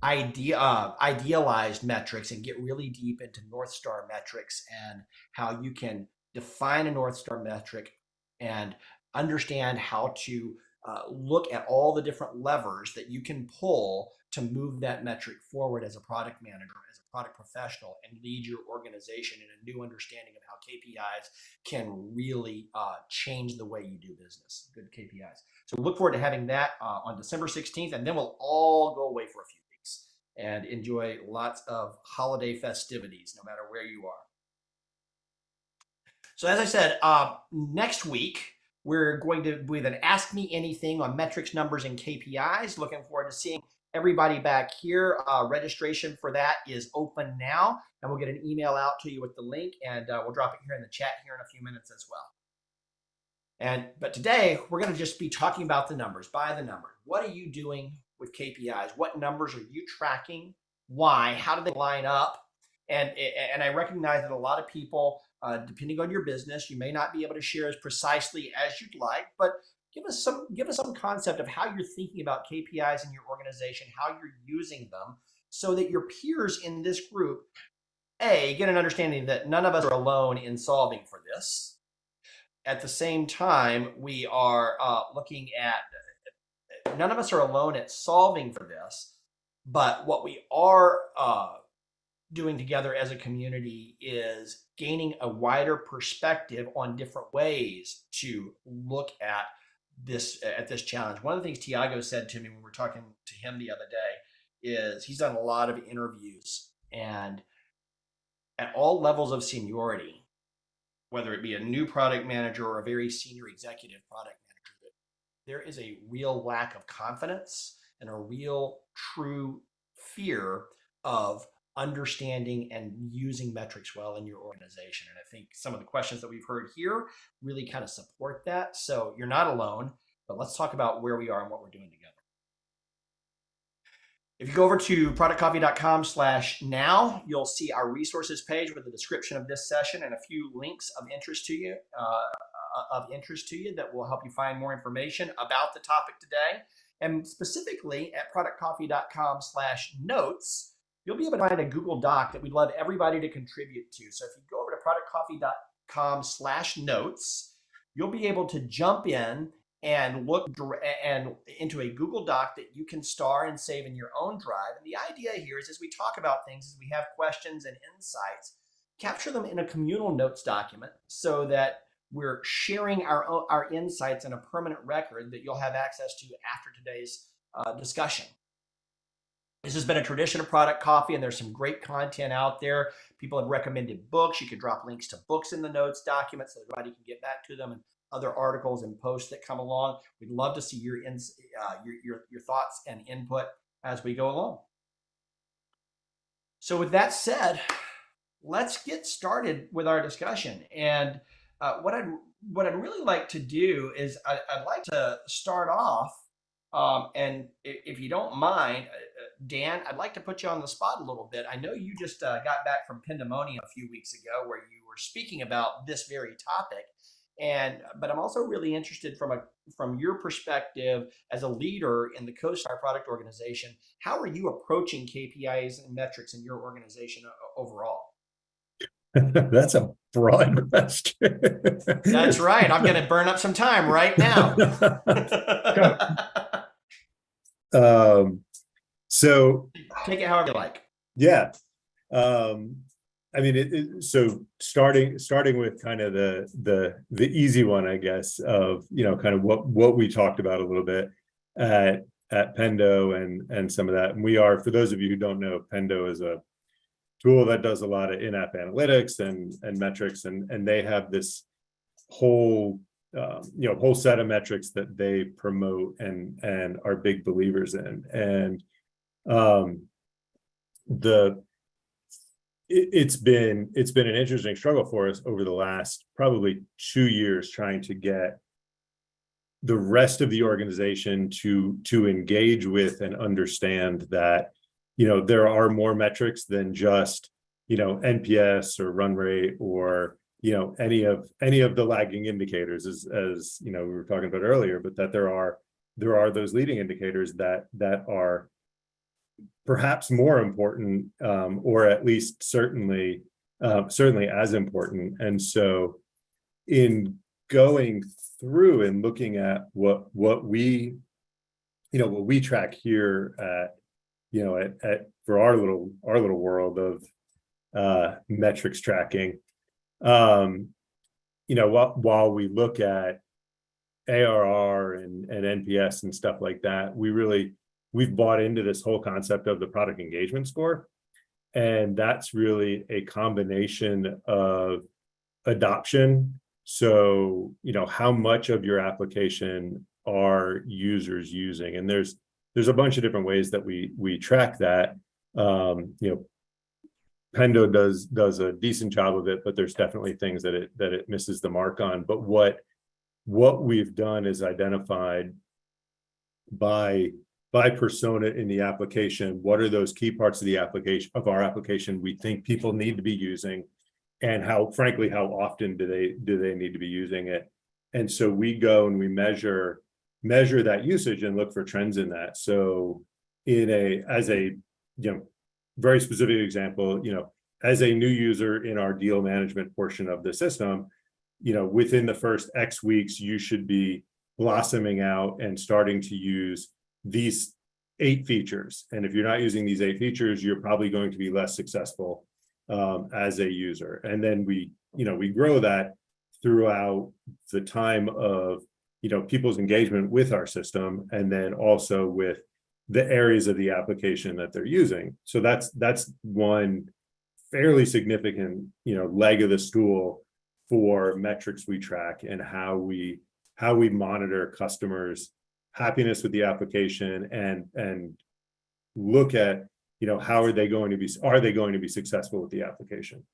idealized metrics and get really deep into North Star metrics and how you can define a North Star metric and understand how to look at all the different levers that you can pull to move that metric forward as a product manager, as a product professional, and lead your organization in a new understanding of how KPIs can really change the way you do business, good KPIs. So look forward to having that on December 16th, and then we'll all go away for a few weeks and enjoy lots of holiday festivities, no matter where you are. So as I said, next week, we're going to with an Ask Me Anything on metrics, numbers, and KPIs. Looking forward to seeing everybody back here. Registration for that is open now, and we'll get an email out to you with the link, and we'll drop it here in the chat here in a few minutes as well. But today, we're going to just be talking about the numbers, by the number. What are you doing with KPIs? What numbers are you tracking? Why? How do they line up? And I recognize that a lot of people, depending on your business, you may not be able to share as precisely as you'd like, but give us some concept of how you're thinking about KPIs in your organization, how you're using them, so that your peers in this group, get an understanding that none of us are alone in solving for this. At the same time, we are looking at, none of us are alone at solving for this, but what we are doing together as a community is gaining a wider perspective on different ways to look at this challenge. One of the things Tiago said to me when we were talking to him the other day is he's done a lot of interviews, and at all levels of seniority, whether it be a new product manager or a very senior executive product manager, there is a real lack of confidence and a real true fear of understanding and using metrics well in your organization. And I think some of the questions that we've heard here really kind of support that. So you're not alone, but let's talk about where we are and what we're doing together. If you go over to productcoffee.com/now, you'll see our resources page with a description of this session and a few links of interest to you, that will help you find more information about the topic today. And specifically at productcoffee.com/notes, you'll be able to find a Google Doc that we'd love everybody to contribute to. So if you go over to productcoffee.com/notes, you'll be able to jump in and look into a Google Doc that you can star and save in your own drive. And the idea here is, as we talk about things, as we have questions and insights, capture them in a communal notes document so that we're sharing our insights in a permanent record that you'll have access to after today's discussion. This has been a tradition of Product Coffee, and there's some great content out there. People have recommended books. You could drop links to books in the notes document so everybody can get back to them, and other articles and posts that come along. We'd love to see your thoughts and input as we go along. So with that said, let's get started with our discussion. And what I'd really like to do is I'd like to start off, and if you don't mind, Dan, I'd like to put you on the spot a little bit. I know you just got back from Pandemonium a few weeks ago where you were speaking about this very topic. But I'm also really interested from your perspective as a leader in the CoStar product organization. How are you approaching KPIs and metrics in your organization overall? That's a broad question. That's right. I'm going to burn up some time right now. So take it however you like. Yeah. I mean, so starting with kind of the easy one, I guess, of, kind of what we talked about a little bit at Pendo and some of that. And we are, for those of you who don't know, Pendo is a tool that does a lot of in-app analytics and metrics, and they have this whole whole set of metrics that they promote and are big believers in. And it's been an interesting struggle for us over the last probably 2 years, trying to get the rest of the organization to engage with and understand that there are more metrics than just NPS or run rate or any of the lagging indicators, as we were talking about earlier, but that there are those leading indicators that are perhaps more important, or at least certainly as important. And so in going through and looking at what we track here at for our little world of metrics tracking, while we look at ARR and NPS and stuff like that, we've bought into this whole concept of the product engagement score. And that's really a combination of adoption. So, how much of your application are users using? And there's a bunch of different ways that we track that. Pendo does a decent job of it, but there's definitely things that it misses the mark on. But what we've done is identified by persona in the application, what are those key parts of the application, of our application, we think people need to be using, and how often do they need to be using it. And so we go and we measure that usage and look for trends in that. So as a very specific example, as a new user in our deal management portion of the system, within the first X weeks, you should be blossoming out and starting to use these 8 features. And if you're not using these 8 features, you're probably going to be less successful as a user. And then we grow that throughout the time of people's engagement with our system, and then also with the areas of the application that they're using. So that's one fairly significant leg of the stool for metrics we track, and how we monitor customers' happiness with the application and look at are they going to be successful with the application.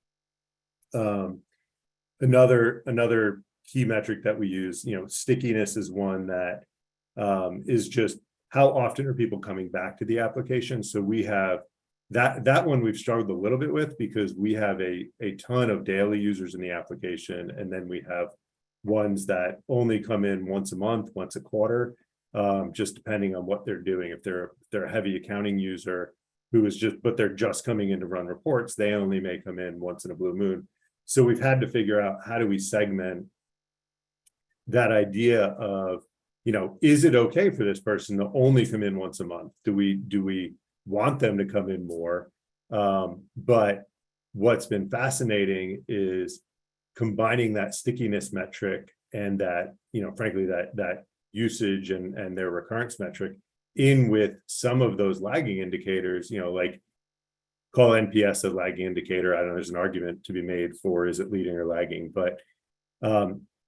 Another key metric that we use, stickiness, is one that is just how often are people coming back to the application. So we have that one we've struggled a little bit with, because we have a ton of daily users in the application, and then we have ones that only come in once a month, once a quarter, just depending on what they're doing. If they're a heavy accounting user but they're just coming in to run reports, they only may come in once in a blue moon. So we've had to figure out, how do we segment that idea of, is it okay for this person to only come in once a month? Do we want them to come in more? But what's been fascinating is combining that stickiness metric and that, frankly, that usage and their recurrence metric in with some of those lagging indicators, like call NPS a lagging indicator. I don't know, there's an argument to be made for, is it leading or lagging, but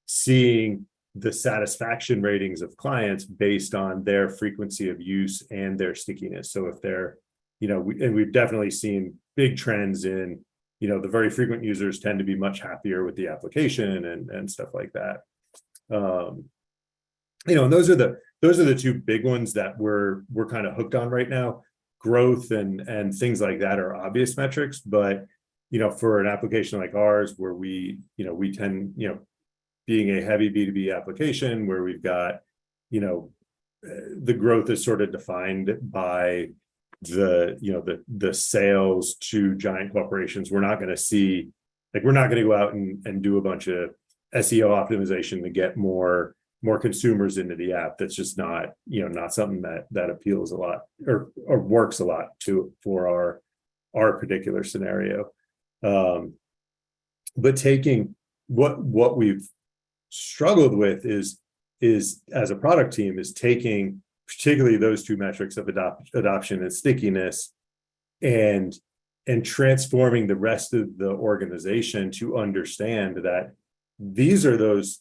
seeing the satisfaction ratings of clients based on their frequency of use and their stickiness. So if they're, and we've definitely seen big trends in, the very frequent users tend to be much happier with the application and stuff like that. And those are the two big ones that we're kind of hooked on right now. Growth and things like that are obvious metrics, but for an application like ours, where we tend, being a heavy B2B application, where we've got, the growth is sort of defined by the sales to giant corporations. We're not going to see, we're not going to go out and do a bunch of SEO optimization to get more consumers into the app. That's just not, not something that appeals a lot or works a lot for our particular scenario. But taking what we've struggled with is as a product team is taking particularly those two metrics of adoption and stickiness and transforming the rest of the organization to understand that these are those,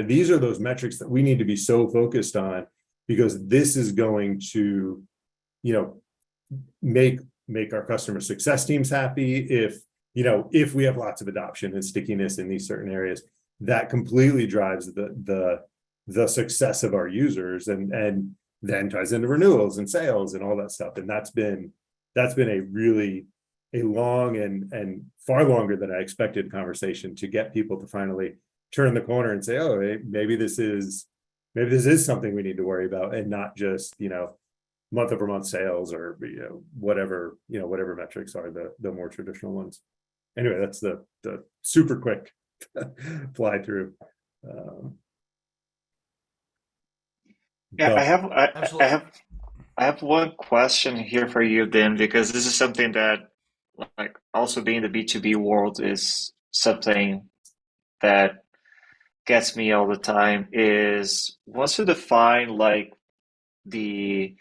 these are those metrics that we need to be so focused on, because this is going to, make our customer success teams happy. If we have lots of adoption and stickiness in these certain areas, that completely drives the success of our users and then ties into renewals and sales and all that stuff. And that's been a long and far longer than I expected conversation to get people to finally turn the corner and say, oh, hey, maybe this is something we need to worry about, and not just, month over month sales or, whatever metrics are the more traditional ones. Anyway, that's the super quick fly through. I have one question here for you, Dan, because this is something that, like, also being the B2B world is something that gets me all the time. Is once you define like the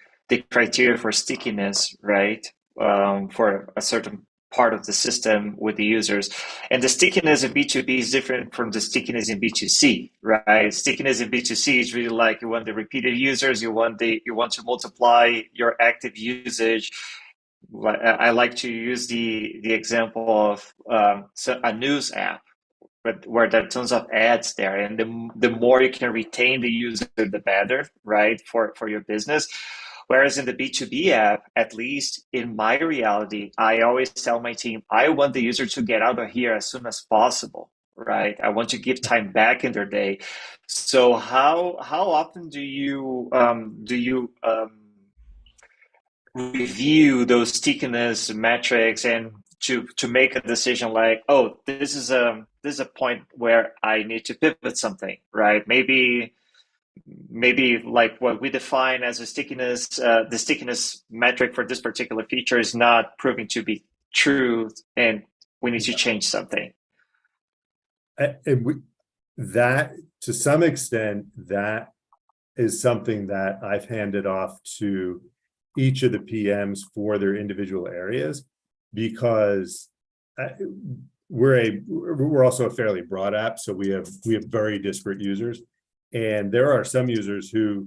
criteria for stickiness, right? For a certain part of the system with the users, and the stickiness in B2B is different from the stickiness in B2C, right? Stickiness in B2C is really like you want the repeated users, you want to multiply your active usage. I like to use the example of a news app, but where there are tons of ads there, and the more you can retain the user, the better, right, for your business. Whereas in the B2B app, at least in my reality, I always tell my team, I want the user to get out of here as soon as possible, right? I want to give time back in their day. So how often do you review those stickiness metrics and to make a decision like, oh, this is a point where I need to pivot something, right? Maybe like what we define as a stickiness, the stickiness metric for this particular feature is not proving to be true, and we need to change something. And that, to some extent, that is something that I've handed off to each of the PMs for their individual areas, because we're also a fairly broad app, so we have very disparate users. And there are some users who,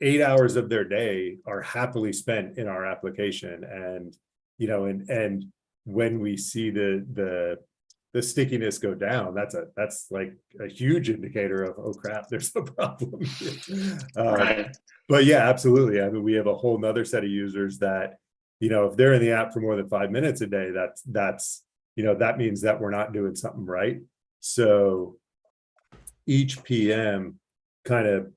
8 hours of their day are happily spent in our application. And, and when we see the stickiness go down, that's like a huge indicator of, oh crap, there's a problem. Right. But yeah, absolutely. I mean, we have a whole nother set of users that, if they're in the app for more than 5 minutes a day, that's that means that we're not doing something right. So each PM kind of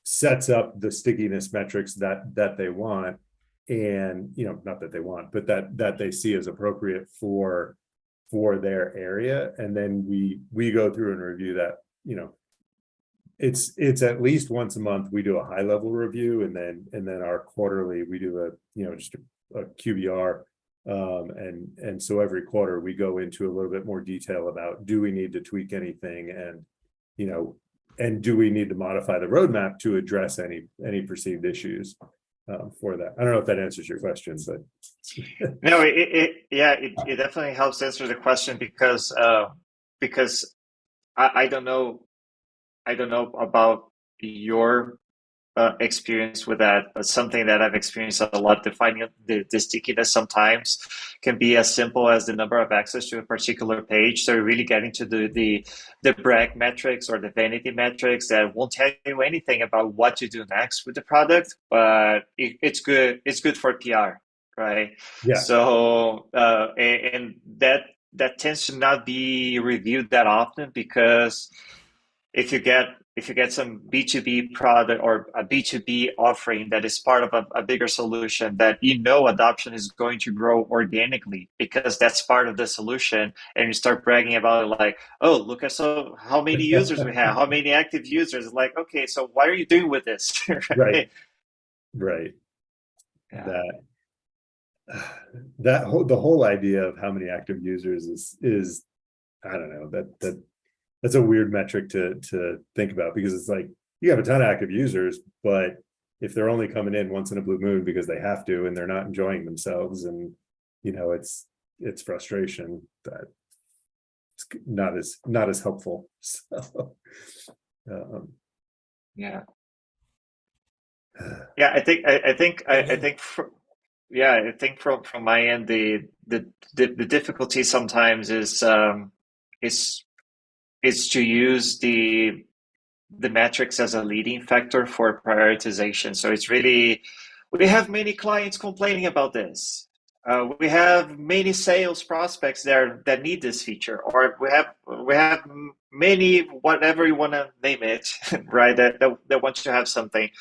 sets up the stickiness metrics that they want, and not that they want, but that they see as appropriate for their area. And then we go through and review that. It's at least once a month we do a high level review, and then our quarterly we do just a QBR And so every quarter we go into a little bit more detail about, do we need to tweak anything, and and do we need to modify the roadmap to address any perceived issues for that. I don't know if that answers your question, but no, it definitely helps answer the question, because I don't know about your experience with that, but something that I've experienced a lot, defining the stickiness sometimes can be as simple as the number of access to a particular page. So really getting to the brag metrics or the vanity metrics that won't tell you anything about what to do next with the product, but it's good for PR, right? Yeah. So and that tends to not be reviewed that often, because if you get some B2B product or a B2B offering that is part of a bigger solution, that adoption is going to grow organically because that's part of the solution, and you start bragging about it, like, oh, look at how many users we have, how many active users. Like, okay, so what are you doing with this? Right. Yeah. The whole idea of how many active users is I don't know, that's a weird metric to think about, because it's like, you have a ton of active users, but if they're only coming in once in a blue moon because they have to, and they're not enjoying themselves, and it's frustration that it's not as helpful. So, yeah. I think from my end, the difficulty sometimes is to use the metrics as a leading factor for prioritization. So it's really, we have many clients complaining about this. We have many sales prospects there that need this feature, or we have many, whatever you want to name it, right? That want to have something,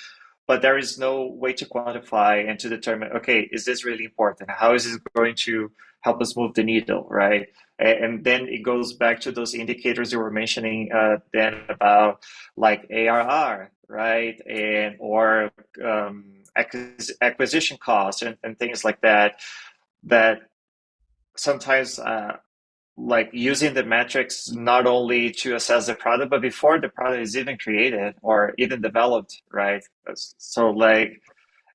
but there is no way to quantify and to determine, okay, is this really important? How is it going to help us move the needle, right? And then it goes back to those indicators you were mentioning then about, like, ARR, right? And or acquisition costs and things like that sometimes like using the metrics not only to assess the product, but before the product is even created or even developed, right? So, like,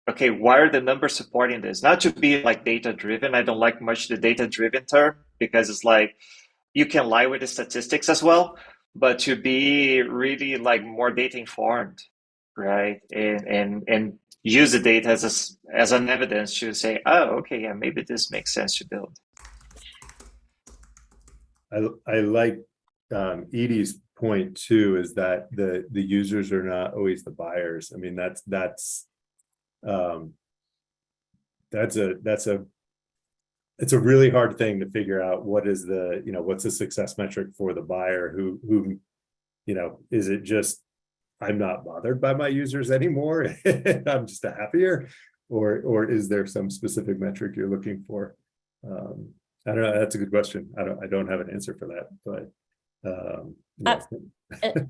okay, why are the numbers supporting this? Not to be like data driven. I don't like much the data driven term, because it's like, you can lie with the statistics as well, but to be really like more data informed, right? And use the data as an evidence to say, oh, okay, yeah, maybe this makes sense to build. I like Edie's point too, is that the users are not always the buyers. I mean, it's a really hard thing to figure out. What is what's the success metric for the buyer who is it just, I'm not bothered by my users anymore, I'm just happier, or is there some specific metric you're looking for? I don't know. That's a good question. I don't have an answer for that, but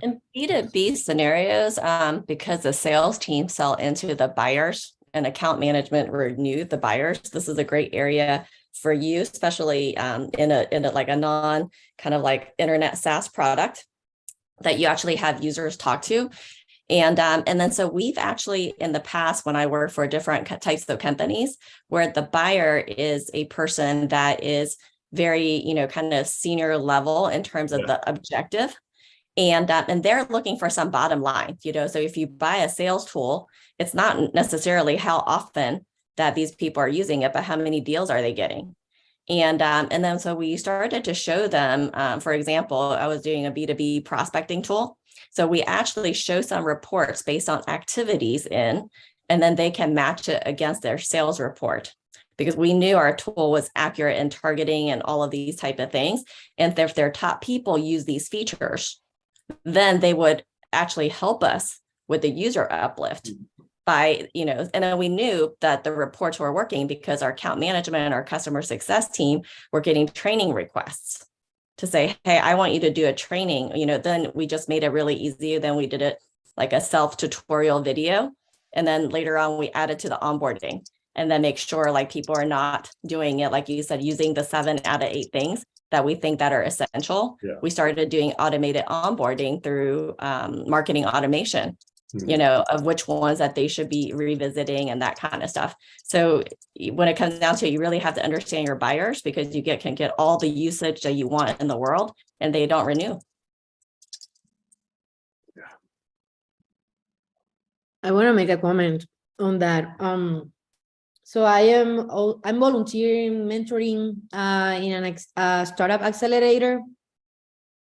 in B2B scenarios, because the sales team sell into the buyers and account management renew the buyers, this is a great area for you, especially in a like a non kind of like internet SaaS product that you actually have users talk to. And then so we've actually in the past, when I worked for different types of companies, where the buyer is a person that is very, kind of senior level in terms of the objective. And they're looking for some bottom line, so if you buy a sales tool, it's not necessarily how often that these people are using it, but how many deals are they getting? And then so we started to show them, for example, I was doing a B2B prospecting tool. So we actually show some reports based on activities and then they can match it against their sales report, because we knew our tool was accurate in targeting and all of these type of things. And if their top people use these features, then they would actually help us with the user uplift by, and then we knew that the reports were working because our account management and our customer success team were getting training requests to say, hey, I want you to do a training, then we just made it really easy. Then we did it like a self-tutorial video. And then later on, we added to the onboarding. and then make sure like people are not doing it, like you said, using the 7 out of 8 things that we think that are essential. Yeah. We started doing automated onboarding through marketing automation, you know, of which ones that they should be revisiting and that kind of stuff. So when it comes down to it, you really have to understand your buyers, because you can get all the usage that you want in the world and they don't renew. I want to make a comment on that. So I'm volunteering, mentoring in an startup accelerator,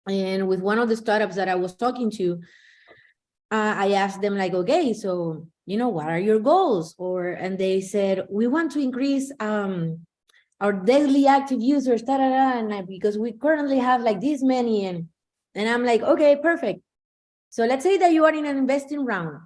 and with one of the startups that I was talking to, I asked them like, okay, so what are your goals? And they said, we want to increase our daily active users, and because we currently have like this many, and I'm like, okay, perfect. So let's say that you are in an investing round.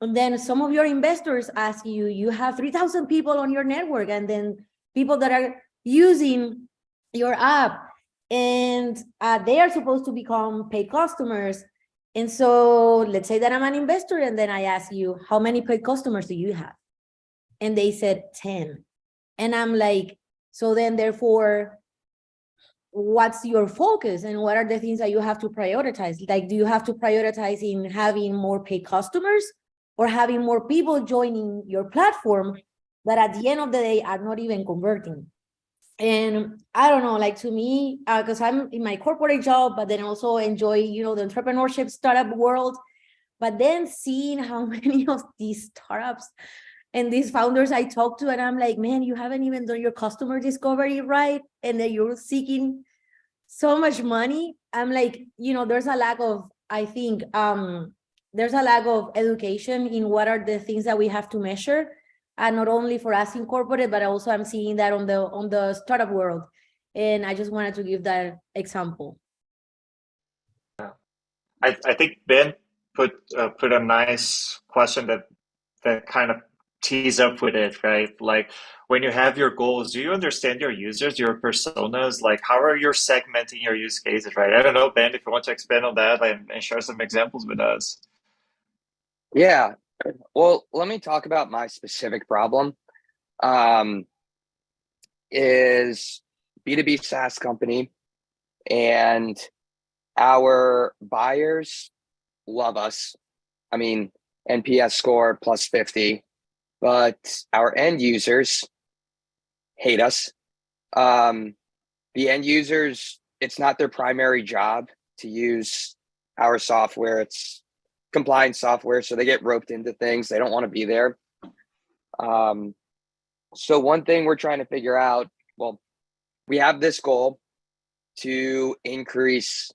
And then some of your investors ask you, you have 3,000 people on your network, and then people that are using your app, and they are supposed to become paid customers. And so let's say that I'm an investor, and then I ask you, how many paid customers do you have? And they said 10. And I'm like, so then therefore, what's your focus and what are the things that you have to prioritize? Like, do you have to prioritize in having more paid customers, or having more people joining your platform that at the end of the day are not even converting? And I don't know, like, to me, because I'm in my corporate job, but then also enjoy, the entrepreneurship startup world. But then seeing how many of these startups and these founders I talk to, and I'm like, man, you haven't even done your customer discovery right, and then you're seeking so much money. I'm like, there's a lack of, I think, there's a lack of education in what are the things that we have to measure, and not only for us in corporate, but also I'm seeing that on the startup world. And I just wanted to give that example. I think Ben put a nice question that kind of tees up with it, right? Like, when you have your goals, do you understand your users, your personas? Like, how are you segmenting your use cases, right? I don't know, Ben, if you want to expand on that and share some examples with us. Yeah. Well, let me talk about my specific problem. Is B2B SaaS company, and our buyers love us. I mean, NPS score plus 50, but our end users hate us. The end users, it's not their primary job to use our software. It's compliance software, so they get roped into things. They don't want to be there. So one thing we're trying to figure out, well, we have this goal to increase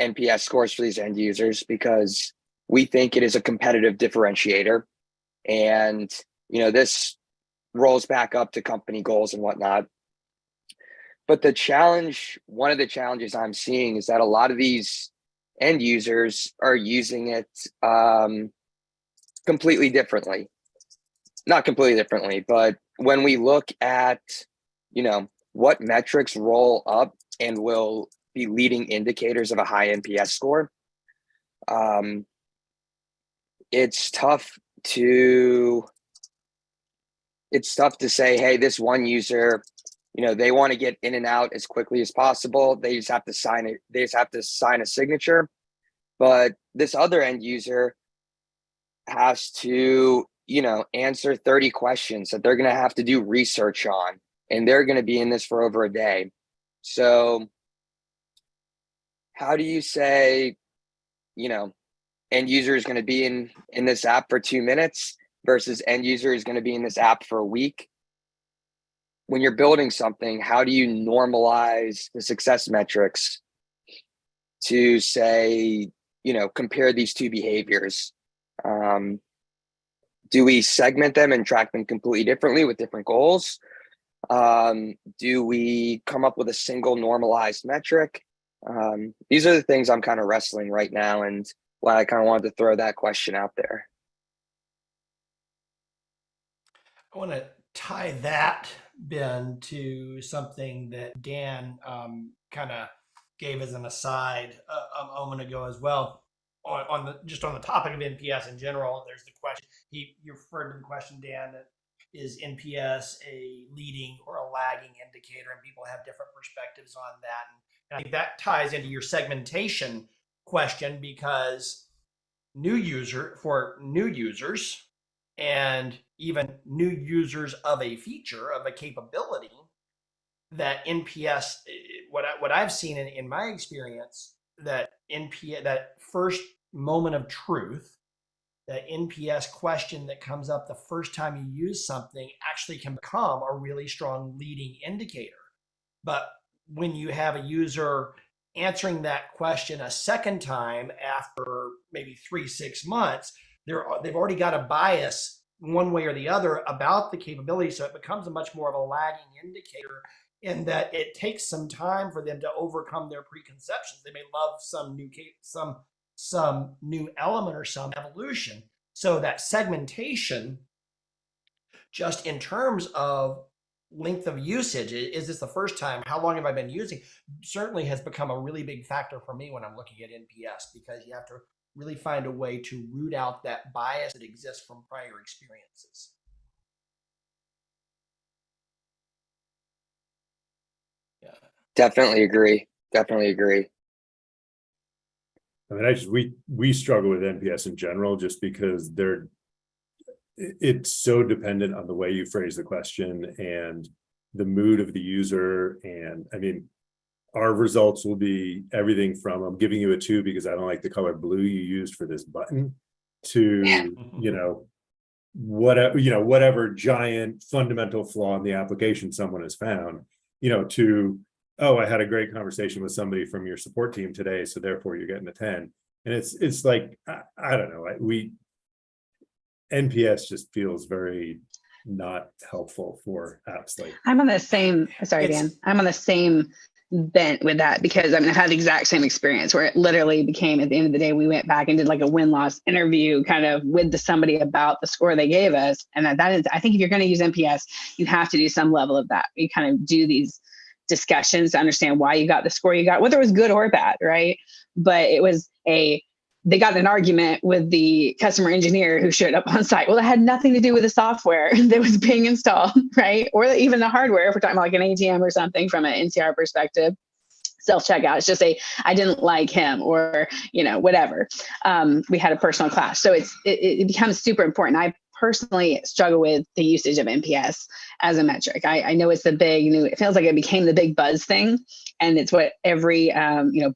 NPS scores for these end users because we think it is a competitive differentiator. And, this rolls back up to company goals and whatnot. But one of the challenges I'm seeing is that a lot of these end users are using it completely differently. Not completely differently, but when we look at, what metrics roll up and will be leading indicators of a high NPS score, it's tough to say, hey, this one user, they want to get in and out as quickly as possible. They just have to sign it. They just have to sign a signature. But this other end user has to, answer 30 questions that they're going to have to do research on, and they're going to be in this for over a day. So how do you say, end user is going to be in this app for 2 minutes versus end user is going to be in this app for a week? When you're building something, how do you normalize the success metrics to say, compare these two behaviors? Do we segment them and track them completely differently with different goals? Do we come up with a single normalized metric? These are the things I'm kind of wrestling right now, and why I kind of wanted to throw that question out there. I want to tie that, Ben, to something that Dan kind of gave as an aside a moment ago as well. On the topic of NPS in general, there's the question. You referred to the question, Dan, that is NPS a leading or a lagging indicator? And people have different perspectives on that. And I think that ties into your segmentation question, because for new users and even new users of a feature, of a capability, that NPS, what I've seen in my experience, that NPS, that first moment of truth, that NPS question that comes up the first time you use something actually can become a really strong leading indicator. But when you have a user answering that question a second time after maybe 3-6 months, they've already got a bias one way or the other about the capability. So it becomes a much more of a lagging indicator, in that it takes some time for them to overcome their preconceptions. They may love some new element or some evolution. So that segmentation, just in terms of length of usage, is this the first time? How long have I been using? Certainly has become a really big factor for me when I'm looking at NPS, because you have to really find a way to root out that bias that exists from prior experiences. Yeah. Definitely agree. Definitely agree. I mean, we struggle with NPS in general, just because it's so dependent on the way you phrase the question and the mood of the user. And I mean, our results will be everything from, I'm giving you a 2 because I don't like the color blue you used for this button, to, whatever giant fundamental flaw in the application someone has found, to, oh, I had a great conversation with somebody from your support team today, so therefore you're getting a 10. And it's like, I don't know, NPS just feels very not helpful for apps. Like, I'm on the same, sorry, Dan, I'm on the same bent with that, because I mean, I had the exact same experience where it literally became, at the end of the day, we went back and did like a win-loss interview kind of with somebody about the score they gave us. And that is, I think if you're going to use NPS, you have to do some level of that. You kind of do these discussions to understand why you got the score you got, whether it was good or bad, right? But it was they got in an argument with the customer engineer who showed up on site. Well, it had nothing to do with the software that was being installed, right? Or even the hardware, if we're talking about like an ATM or something from an NCR perspective. Self-checkout, it's just I didn't like him, or whatever. We had a personal clash, so it becomes super important. I personally struggle with the usage of NPS as a metric. I know it's the big new, it feels like it became the big buzz thing, and it's what every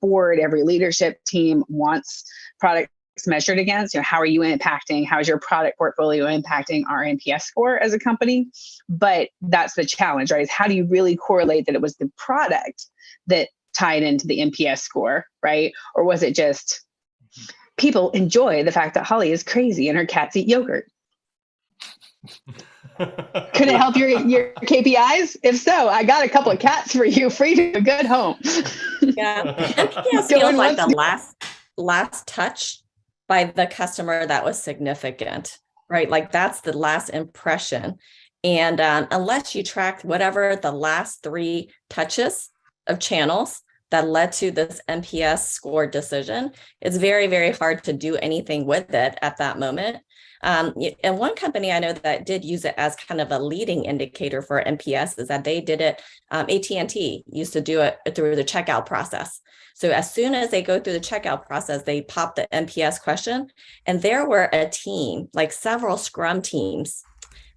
board, every leadership team wants products measured against. How are you impacting? How is your product portfolio impacting our NPS score as a company? But that's the challenge, right? Is how do you really correlate that it was the product that tied into the NPS score, right? Or was it just people enjoy the fact that Holly is crazy and her cats eat yogurt? Could it help your KPIs? If so, I got a couple of cats for you, free to a good home. Yeah, NPS feels like the last touch by the customer that was significant, right? Like that's the last impression. And unless you track whatever the last 3 touches of channels that led to this NPS score decision, it's very, very hard to do anything with it at that moment. And one company I know that did use it as kind of a leading indicator for NPS is that they did it, AT&T used to do it through the checkout process. So as soon as they go through the checkout process, they pop the NPS question, and there were a team, like several Scrum teams,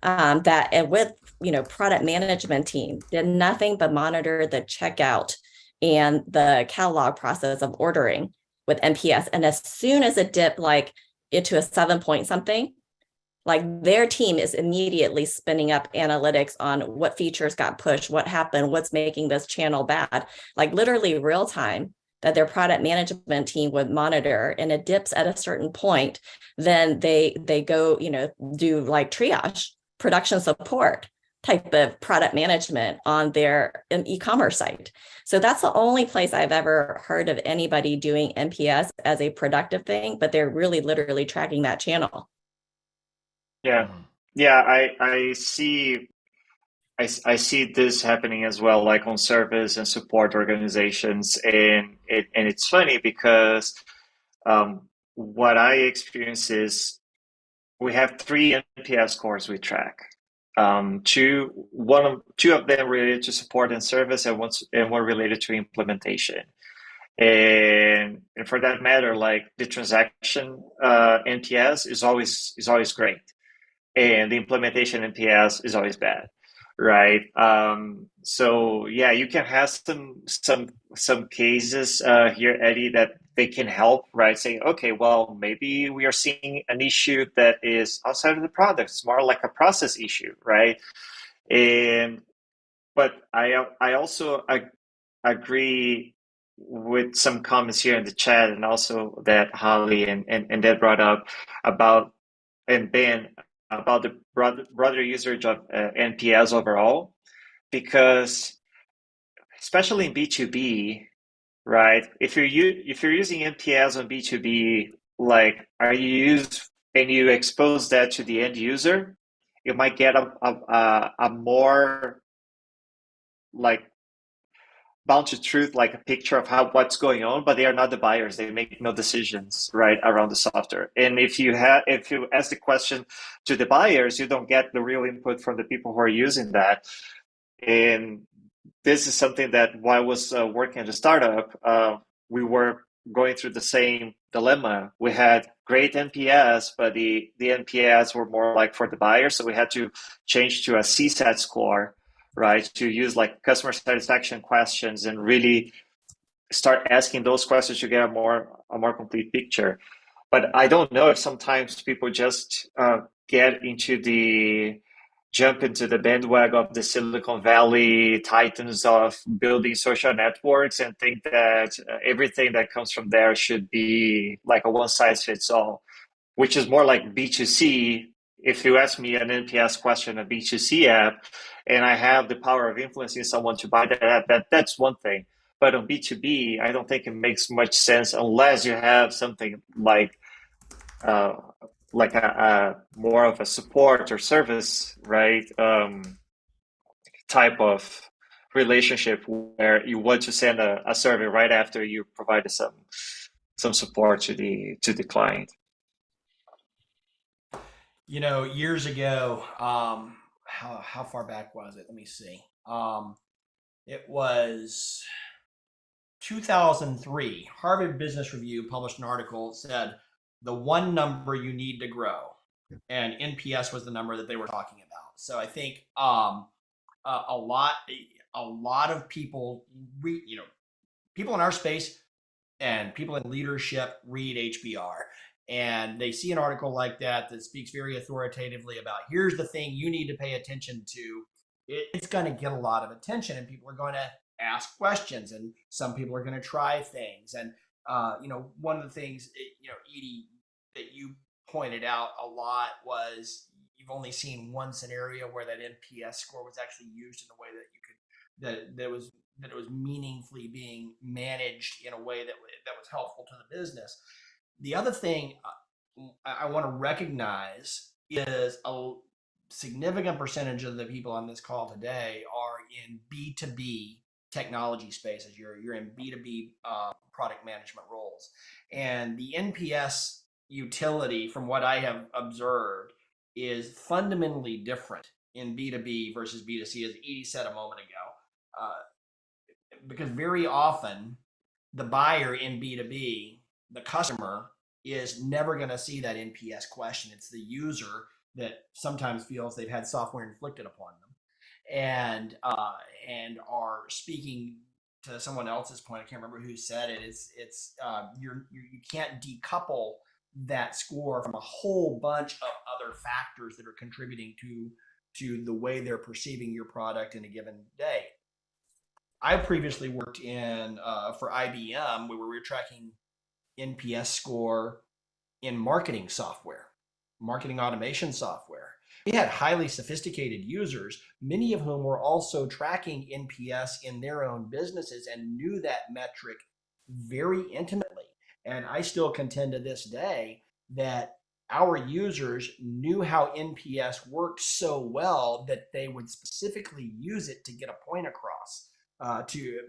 that with product management team did nothing but monitor the checkout and the catalog process of ordering with NPS. And as soon as it dipped like into a 7 point something, like their team is immediately spinning up analytics on what features got pushed, what happened, what's making this channel bad, like literally real time, that their product management team would monitor. And it dips at a certain point, then they go, do like triage, production support type of product management on their e-commerce site. So that's the only place I've ever heard of anybody doing NPS as a productive thing, but they're really literally tracking that channel. Yeah. I see this happening as well, like on service and support organizations, and it's funny because what I experience is we have 3 NPS scores we track. two of them related to support and service, and one related to implementation. And for that matter, like the transaction NPS is always great, and the implementation NPS is always bad, right? So yeah, you can have some cases here, Eddie, that they can help, right? Saying, okay, well, maybe we are seeing an issue that is outside of the product. It's more like a process issue, right? But I also agree with some comments here in the chat, and also that Holly and Deb brought up about, and Ben, about the broader usage of NPS overall, because especially in B2B, right? If you're using NPS on B2B, like and you expose that to the end user, you might get a more like bound to truth, like a picture of what's going on, but they are not the buyers. They make no decisions, right, around the software. And if you ask the question to the buyers, you don't get the real input from the people who are using that. And this is something that while I was working at a startup, we were going through the same dilemma. We had great NPS, but the NPS were more like for the buyers. So we had to change to a CSAT score, right? To use like customer satisfaction questions and really start asking those questions to get a more complete picture. But I don't know if sometimes people just jump into the bandwagon of the Silicon Valley titans of building social networks and think that everything that comes from there should be like a one size fits all, which is more like B2C. If you ask me an NPS question, a B2C app, and I have the power of influencing someone to buy that app, that's one thing. But on B2B, I don't think it makes much sense unless you have something like a more of a support or service, right? Type of relationship where you want to send a survey right after you provided some support to the client. You know, years ago, how far back was it? Let me see. It was 2003. Harvard Business Review published an article that said the one number you need to grow, and NPS was the number that they were talking about. So I think a lot of people read, people in our space and people in leadership read HBR, and they see an article like that speaks very authoritatively about here's the thing you need to pay attention to. It's going to get a lot of attention, and people are going to ask questions, and some people are going to try things. And one of the things, Edie, that you pointed out a lot was you've only seen one scenario where that NPS score was actually used in a way that you could that it was meaningfully being managed in a way that was helpful to the business. The other thing I want to recognize is a significant percentage of the people on this call today are in B2B technology spaces. You're in B2B product management roles, and the NPS utility, from what I have observed, is fundamentally different in B2B versus B2C, as Edie said a moment ago, because very often the buyer in B2B, the customer, is never going to see that NPS question. It's the user that sometimes feels they've had software inflicted upon them, and are speaking to someone else's point. I can't remember who said it. You can't decouple that score from a whole bunch of other factors that are contributing to the way they're perceiving your product in a given day. I previously worked for IBM, where we were tracking NPS score in marketing software, marketing automation software. We had highly sophisticated users, many of whom were also tracking NPS in their own businesses and knew that metric very intimately. And I still contend to this day that our users knew how NPS worked so well that they would specifically use it to get a point across,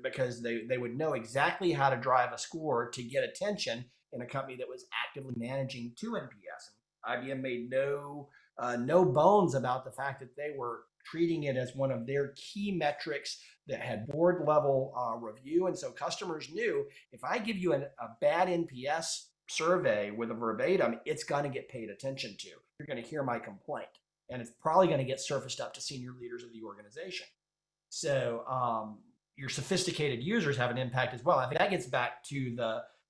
because they would know exactly how to drive a score to get attention in a company that was actively managing to NPS. And IBM made no no bones about the fact that they were treating it as one of their key metrics that had board level review. And so customers knew, if I give you a bad NPS survey with a verbatim, it's going to get paid attention to. You're going to hear my complaint, and it's probably going to get surfaced up to senior leaders of the organization. So your sophisticated users have an impact as well. I think that gets back to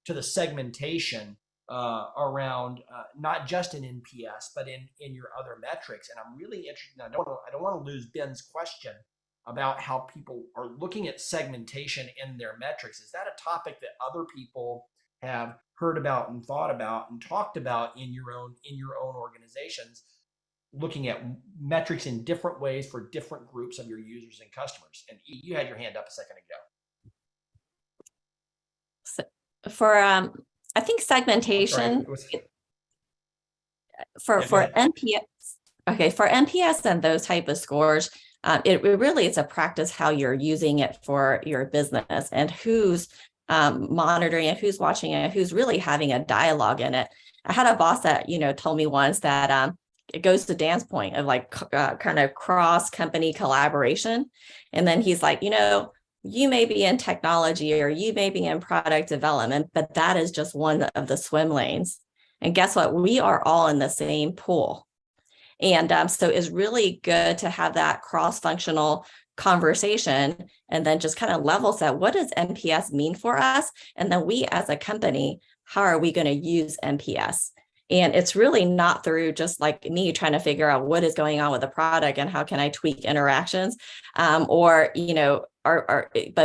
the segmentation around not just in NPS, but in your other metrics. And I'm really interested. I don't want to lose Ben's question about how people are looking at segmentation in their metrics. Is that a topic that other people have heard about and thought about and talked about in your own organizations, looking at metrics in different ways for different groups of your users and customers? And you had your hand up a second ago. So for I think segmentation for NPS. Okay, for NPS and those type of scores, it really is a practice how you're using it for your business and who's monitoring it, who's watching it, who's really having a dialogue in it. I had a boss that told me once that it goes to Dan's point of like kind of cross company collaboration, and then he's like, you may be in technology or you may be in product development, but that is just one of the swim lanes. And guess what? We are all in the same pool. And so it's really good to have that cross-functional conversation and then just kind of level set. What does NPS mean for us? And then we as a company, how are we going to use NPS? And it's really not through just like me trying to figure out what is going on with the product and how can I tweak interactions, but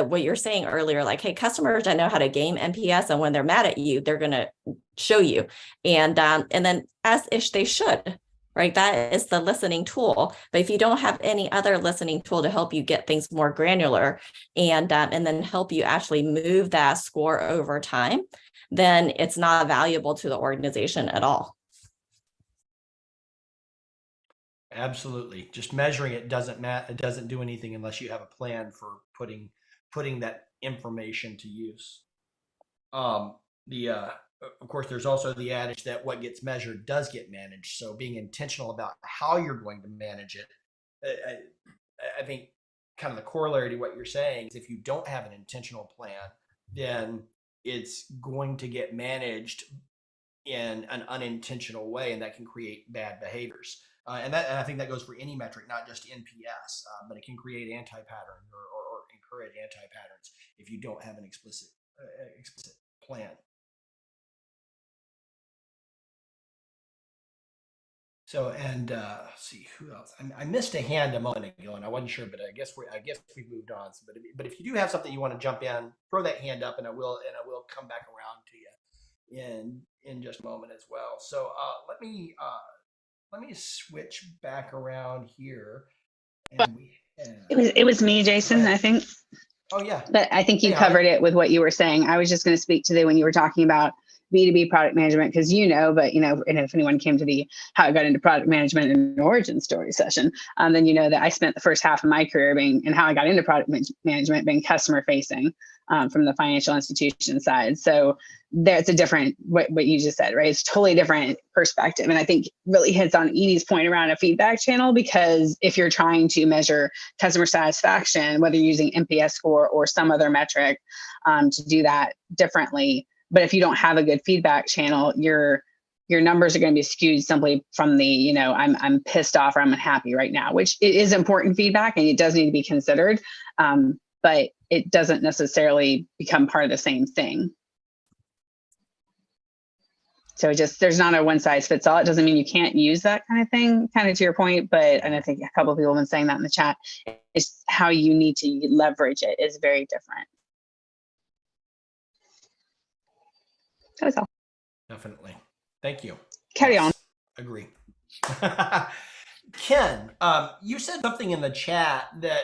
what you're saying earlier, like, hey, customers don't know how to game NPS, and when they're mad at you, they're going to show you, and then as they should, right? That is the listening tool. But if you don't have any other listening tool to help you get things more granular and then help you actually move that score over time, then it's not valuable to the organization at all. Absolutely. Just measuring it doesn't matter. It doesn't do anything unless you have a plan for putting that information to use. Of course, there's also the adage that what gets measured does get managed. So being intentional about how you're going to manage it. I think kind of the corollary to what you're saying is if you don't have an intentional plan, then it's going to get managed in an unintentional way, and that can create bad behaviors. And I think that goes for any metric, not just NPS, but it can create anti-patterns or encourage anti-patterns if you don't have an explicit plan. So, and let's see who else. I missed a hand a moment ago, and I wasn't sure, but I guess we moved on. So, but if you do have something you want to jump in, throw that hand up, and I will come back around to you in just a moment as well. So let me switch back around here, and it was me, Jason, I think. Oh yeah, but I think you covered it with what you were saying. I was just going to speak to when you were talking about B2B product management, because and if anyone came to the how I got into product management and origin story session, then you know that I spent the first half of my career and how I got into product management being customer facing from the financial institution side. So that's a different, what you just said, right? It's totally different perspective. And I think really hits on Edie's point around a feedback channel, because if you're trying to measure customer satisfaction, whether you're using NPS score or some other metric to do that differently, but if you don't have a good feedback channel, your numbers are going to be skewed simply from the, I'm pissed off or I'm unhappy right now, which it is important feedback and it does need to be considered, but it doesn't necessarily become part of the same thing. So there's not a one size fits all. It doesn't mean you can't use that kind of thing, kind of to your point, and I think a couple of people have been saying that in the chat, it's how you need to leverage it is very different. That was all. Definitely. Thank you. Carry on. Agree. Ken, you said something in the chat that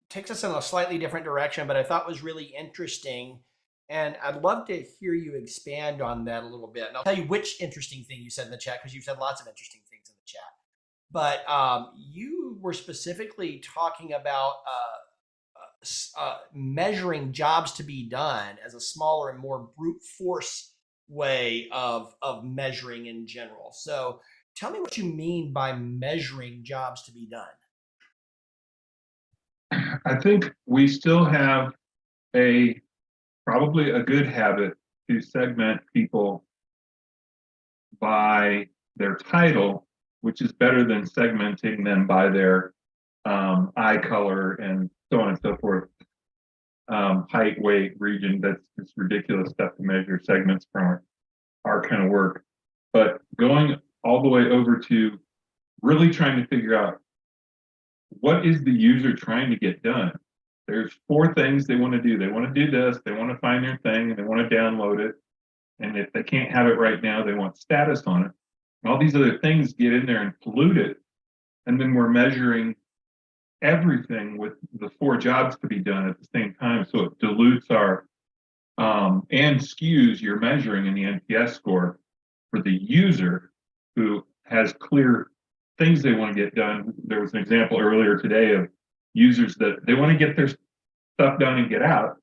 takes us in a slightly different direction, but I thought was really interesting. And I'd love to hear you expand on that a little bit. And I'll tell you which interesting thing you said in the chat, because you've said lots of interesting things in the chat. But you were specifically talking about measuring jobs to be done as a smaller and more brute force way of measuring in general. So tell me what you mean by measuring jobs to be done. I think we still have probably a good habit to segment people by their title, which is better than segmenting them by their eye color and so on and so forth. Height, weight, region, that's just ridiculous stuff to measure segments from our kind of work. But going all the way over to really trying to figure out what is the user trying to get done. There's 4 things they want to do. They want to do this, they want to find their thing, and they want to download it. And if they can't have it right now, they want status on it. And all these other things get in there and pollute it. And then we're measuring everything with the 4 jobs to be done at the same time. So it dilutes our and skews your measuring in the NPS score for the user who has clear things they want to get done. There was an example earlier today of users that they want to get their stuff done and get out.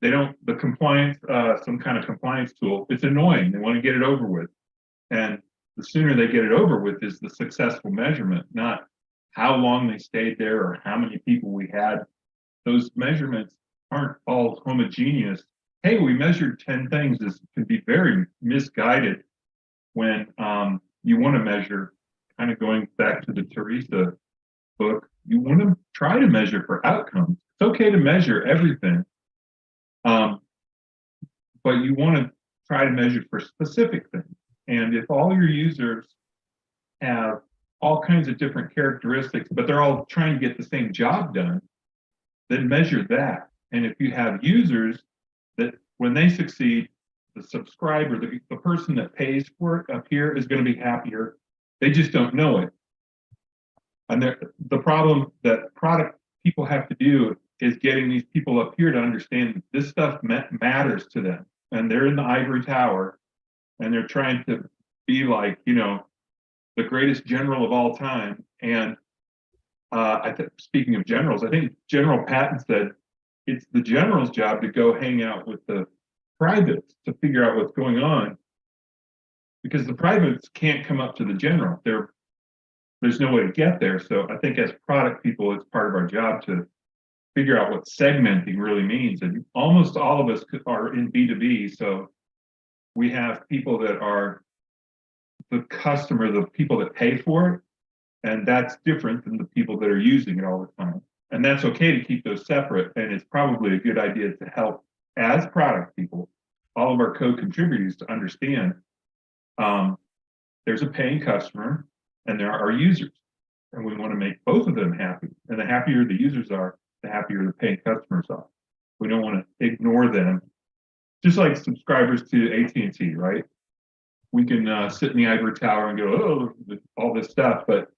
They don't, the compliance, some kind of compliance tool, it's annoying. They want to get it over with. And the sooner they get it over with is the successful measurement, not how long they stayed there or how many people we had. Those measurements aren't all homogeneous. Hey, we measured 10 things. This can be very misguided when you want to measure, kind of going back to the Teresa book, you want to try to measure for outcomes. It's okay to measure everything, but you want to try to measure for specific things. And if all your users have all kinds of different characteristics, but they're all trying to get the same job done, then measure that. And if you have users that when they succeed, the subscriber, the person that pays for it up here is going to be happier. They just don't know it. And the problem that product people have to do is getting these people up here to understand this stuff matters to them. And they're in the ivory tower and they're trying to be like, you know, the greatest general of all time. And speaking of generals, I think General Patton said it's the general's job to go hang out with the privates to figure out what's going on, because the privates can't come up to the general. There's no way to get there. So I think as product people, it's part of our job to figure out what segmenting really means. And almost all of us are in B2B. So we have people that are the customer, the people that pay for it. And that's different than the people that are using it all the time. And that's okay to keep those separate. And it's probably a good idea to help as product people, all of our co-contributors to understand there's a paying customer and there are users. And we want to make both of them happy. And the happier the users are, the happier the paying customers are. We don't want to ignore them. Just like subscribers to AT&T, right? We can sit in the ivory tower and go, oh, all this stuff, but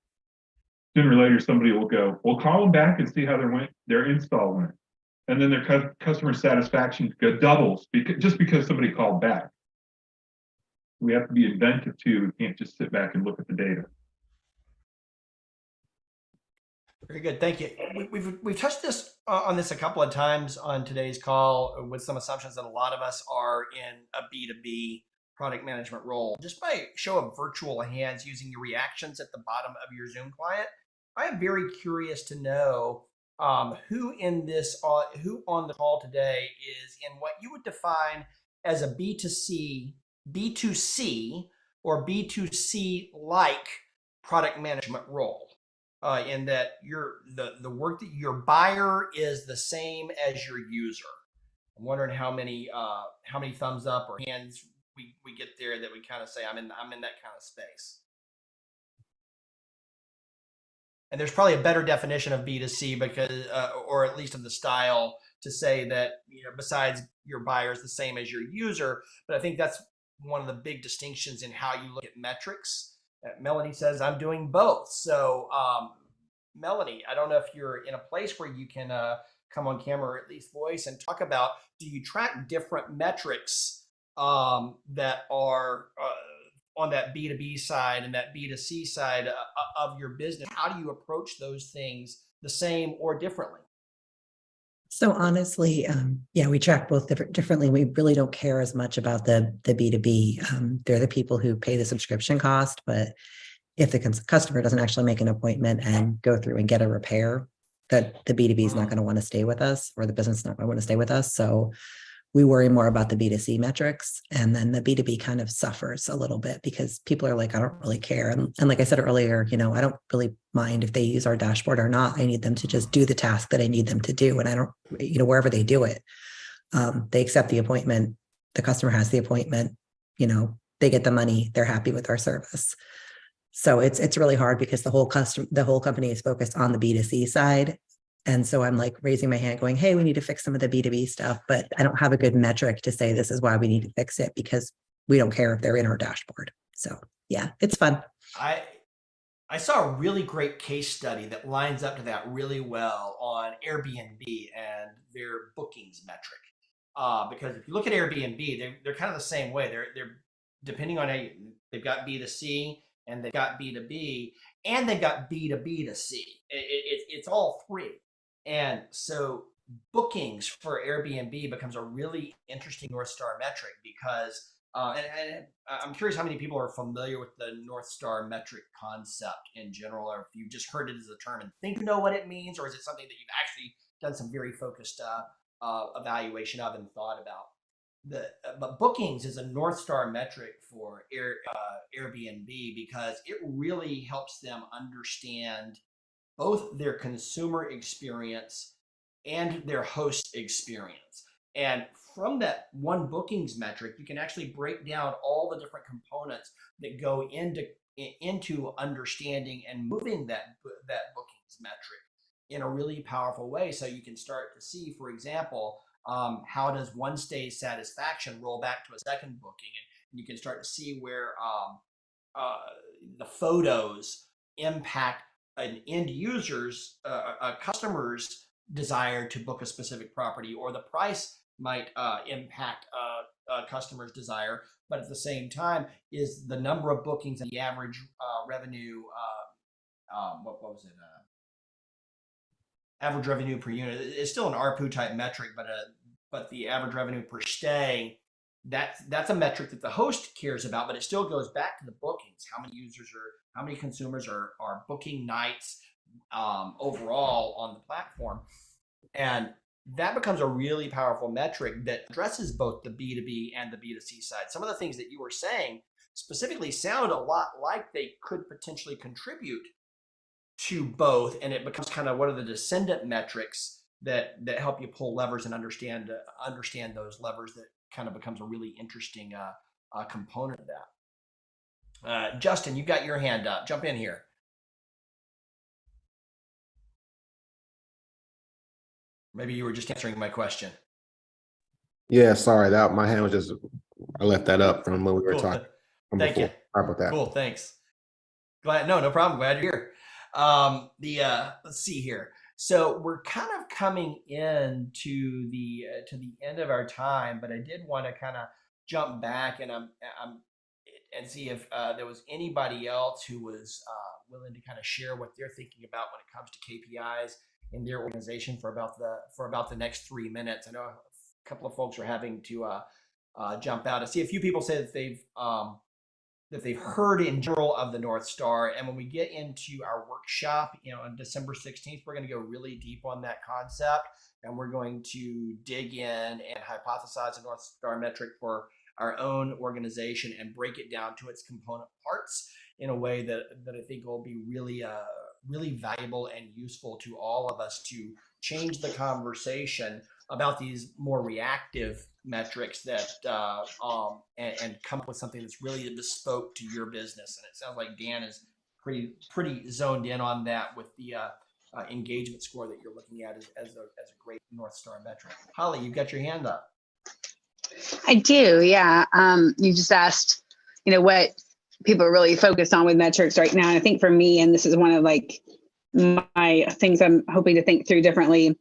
sooner or later somebody will go, we'll call them back and see how their install went. And then their customer satisfaction doubles just because somebody called back. We have to be inventive too. We can't just sit back and look at the data. Very good, thank you. We've touched on this a couple of times on today's call with some assumptions that a lot of us are in a B2B product management role. Just by show of virtual hands using your reactions at the bottom of your Zoom client, I am very curious to know who on the call today is in what you would define as a B2C, or B2C like product management role. In that the work that your buyer is the same as your user. I'm wondering how many thumbs up or hands we get there that we kind of say I'm in that kind of space. And there's probably a better definition of B2C because, or at least of the style, to say that, you know, besides your buyer is the same as your user. But I think that's one of the big distinctions in how you look at metrics. Melanie says I'm doing both. So Melanie, I don't know if you're in a place where you can come on camera or at least voice and talk about, do you track different metrics that are on that B2B side and that B2C side of your business? How do you approach those things the same or differently? So honestly, yeah, we track both differently. We really don't care as much about the B2B. They're the people who pay the subscription cost, but if the customer doesn't actually make an appointment and go through and get a repair, that the B2B is not going to want to stay with us, or the business is not going to want to stay with us. So we worry more about the B2C metrics, and then the B2B kind of suffers a little bit because people are like, I don't really care. And like I said earlier, I don't really mind if they use our dashboard or not. I need them to just do the task that I need them to do. And I don't, wherever they do it, they accept the appointment. The customer has the appointment, they get the money, they're happy with our service. So it's really hard because the whole company is focused on the B2C side. And so I'm like raising my hand going, hey, we need to fix some of the B2B stuff, but I don't have a good metric to say this is why we need to fix it, because we don't care if they're in our dashboard. So yeah, it's fun. I saw a really great case study that lines up to that really well on Airbnb and their bookings metric. Because if you look at Airbnb, they're kind of the same way. They're depending on they've got B2C and they've got B2B and they've got B2B2C. It's all three. And so bookings for Airbnb becomes a really interesting North Star metric because, and I'm curious how many people are familiar with the North Star metric concept in general, or if you've just heard it as a term and think you know what it means, or is it something that you've actually done some very focused evaluation of and thought about? But bookings is a North Star metric for Airbnb because it really helps them understand both their consumer experience and their host experience. And from that one bookings metric, you can actually break down all the different components that go into understanding and moving that bookings metric in a really powerful way. So you can start to see, for example, how does one stay's satisfaction roll back to a second booking? And you can start to see where the photos impact an end user's, a customer's desire to book a specific property, or the price might impact a customer's desire. But at the same time, is the number of bookings and the average revenue, what was it? Average revenue per unit. It's still an ARPU type metric, but the average revenue per stay, that's a metric that the host cares about, but it still goes back to the bookings. How many consumers are booking nights overall on the platform. And that becomes a really powerful metric that addresses both the B2B and the B2C side. Some of the things that you were saying specifically sound a lot like they could potentially contribute to both, and it becomes kind of what are the descendant metrics that help you pull levers and understand those levers. That kind of becomes a really interesting component of that. Justin, you got your hand up. Jump in here. Maybe you were just answering my question. Yeah, sorry, that my hand was just, I left that up from when we were Cool. talking. Thank you. Sorry about that. Cool, thanks. No problem. Glad you're here. Let's see here. So we're kind of coming in to the end of our time, but I did want to kind of jump back and and see if there was anybody else who was willing to kind of share what they're thinking about when it comes to KPIs in their organization for about the next 3 minutes. I know a couple of folks are having to jump out. I see a few people say that they've heard in general of the North Star. And when we get into our workshop, on December 16th, we're going to go really deep on that concept, and we're going to dig in and hypothesize a North Star metric for our own organization and break it down to its component parts in a way that I think will be really valuable and useful to all of us to change the conversation about these more reactive metrics that and come up with something that's really bespoke to your business. And it sounds like Dan is pretty zoned in on that with the engagement score that you're looking at as a great North Star metric. Holly, you've got your hand up. I do, yeah. You just asked, what people are really focused on with metrics right now. And I think for me, and this is one of my things I'm hoping to think through differently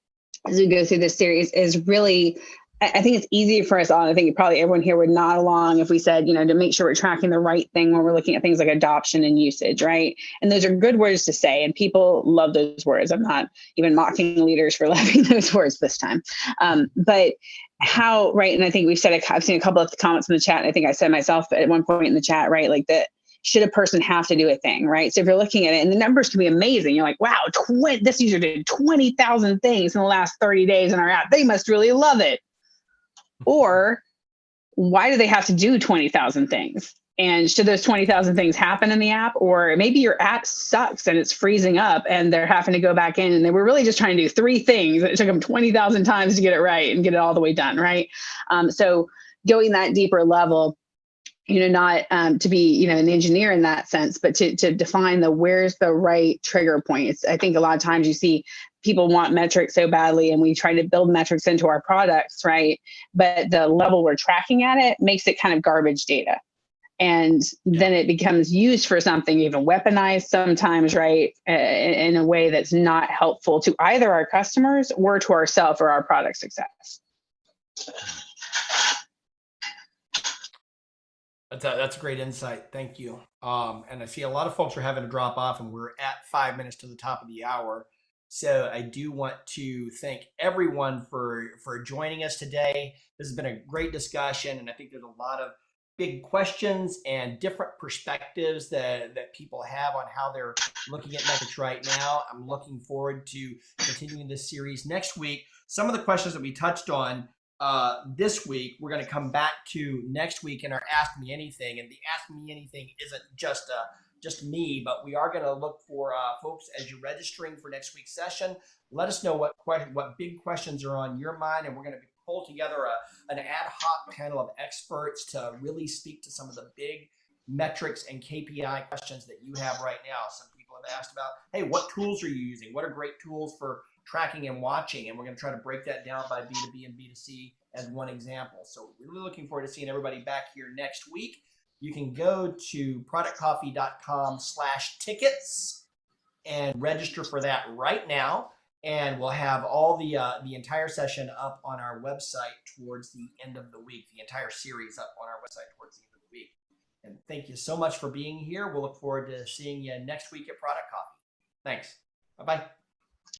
as we go through this series, is really, I think it's easy for us all. I think probably everyone here would nod along if we said, to make sure we're tracking the right thing when we're looking at things like adoption and usage, right? And those are good words to say, and people love those words. I'm not even mocking leaders for loving those words this time. But how, right? And I think I've seen a couple of comments in the chat. And I think I said myself at one point in the chat, right? Like that should a person have to do a thing, right? So if you're looking at it and the numbers can be amazing, you're like, wow, this user did 20,000 things in the last 30 days in our app. They must really love it. Or why do they have to do 20,000 things? And should those 20,000 things happen in the app? Or maybe your app sucks and it's freezing up and they're having to go back in and they were really just trying to do 3 things. It took them 20,000 times to get it right and get it all the way done, right? So going that deeper level, not to be, an engineer in that sense, but to define where's the right trigger points. I think a lot of times you see people want metrics so badly and we try to build metrics into our products, right? But the level we're tracking at it makes it kind of garbage data. And then it becomes used for something, even weaponized sometimes, right? In a way that's not helpful to either our customers or to ourselves or our product success. That's a great insight. Thank you. And I see a lot of folks are having to drop off and we're at 5 minutes to the top of the hour. So I do want to thank everyone for joining us today. This has been a great discussion, and I think there's a lot of big questions and different perspectives that people have on how they're looking at metrics right now. I'm looking forward to continuing this series next week. Some of the questions that we touched on this week, we're going to come back to next week in our Ask Me Anything. And the Ask Me Anything isn't just me, but we are going to look for folks as you're registering for next week's session. Let us know what big questions are on your mind, and we're going to pull together an ad hoc panel of experts to really speak to some of the big metrics and KPI questions that you have right now. Some people have asked about, hey, what tools are you using? What are great tools for tracking and watching? And we're going to try to break that down by B2B and B2C as one example. So really looking forward to seeing everybody back here next week. You can go to productcoffee.com/tickets and register for that right now. And we'll have all the entire session up on our website towards the end of the week, the entire series up on our website towards the end of the week. And thank you so much for being here. We'll look forward to seeing you next week at Product Coffee. Thanks. Bye-bye.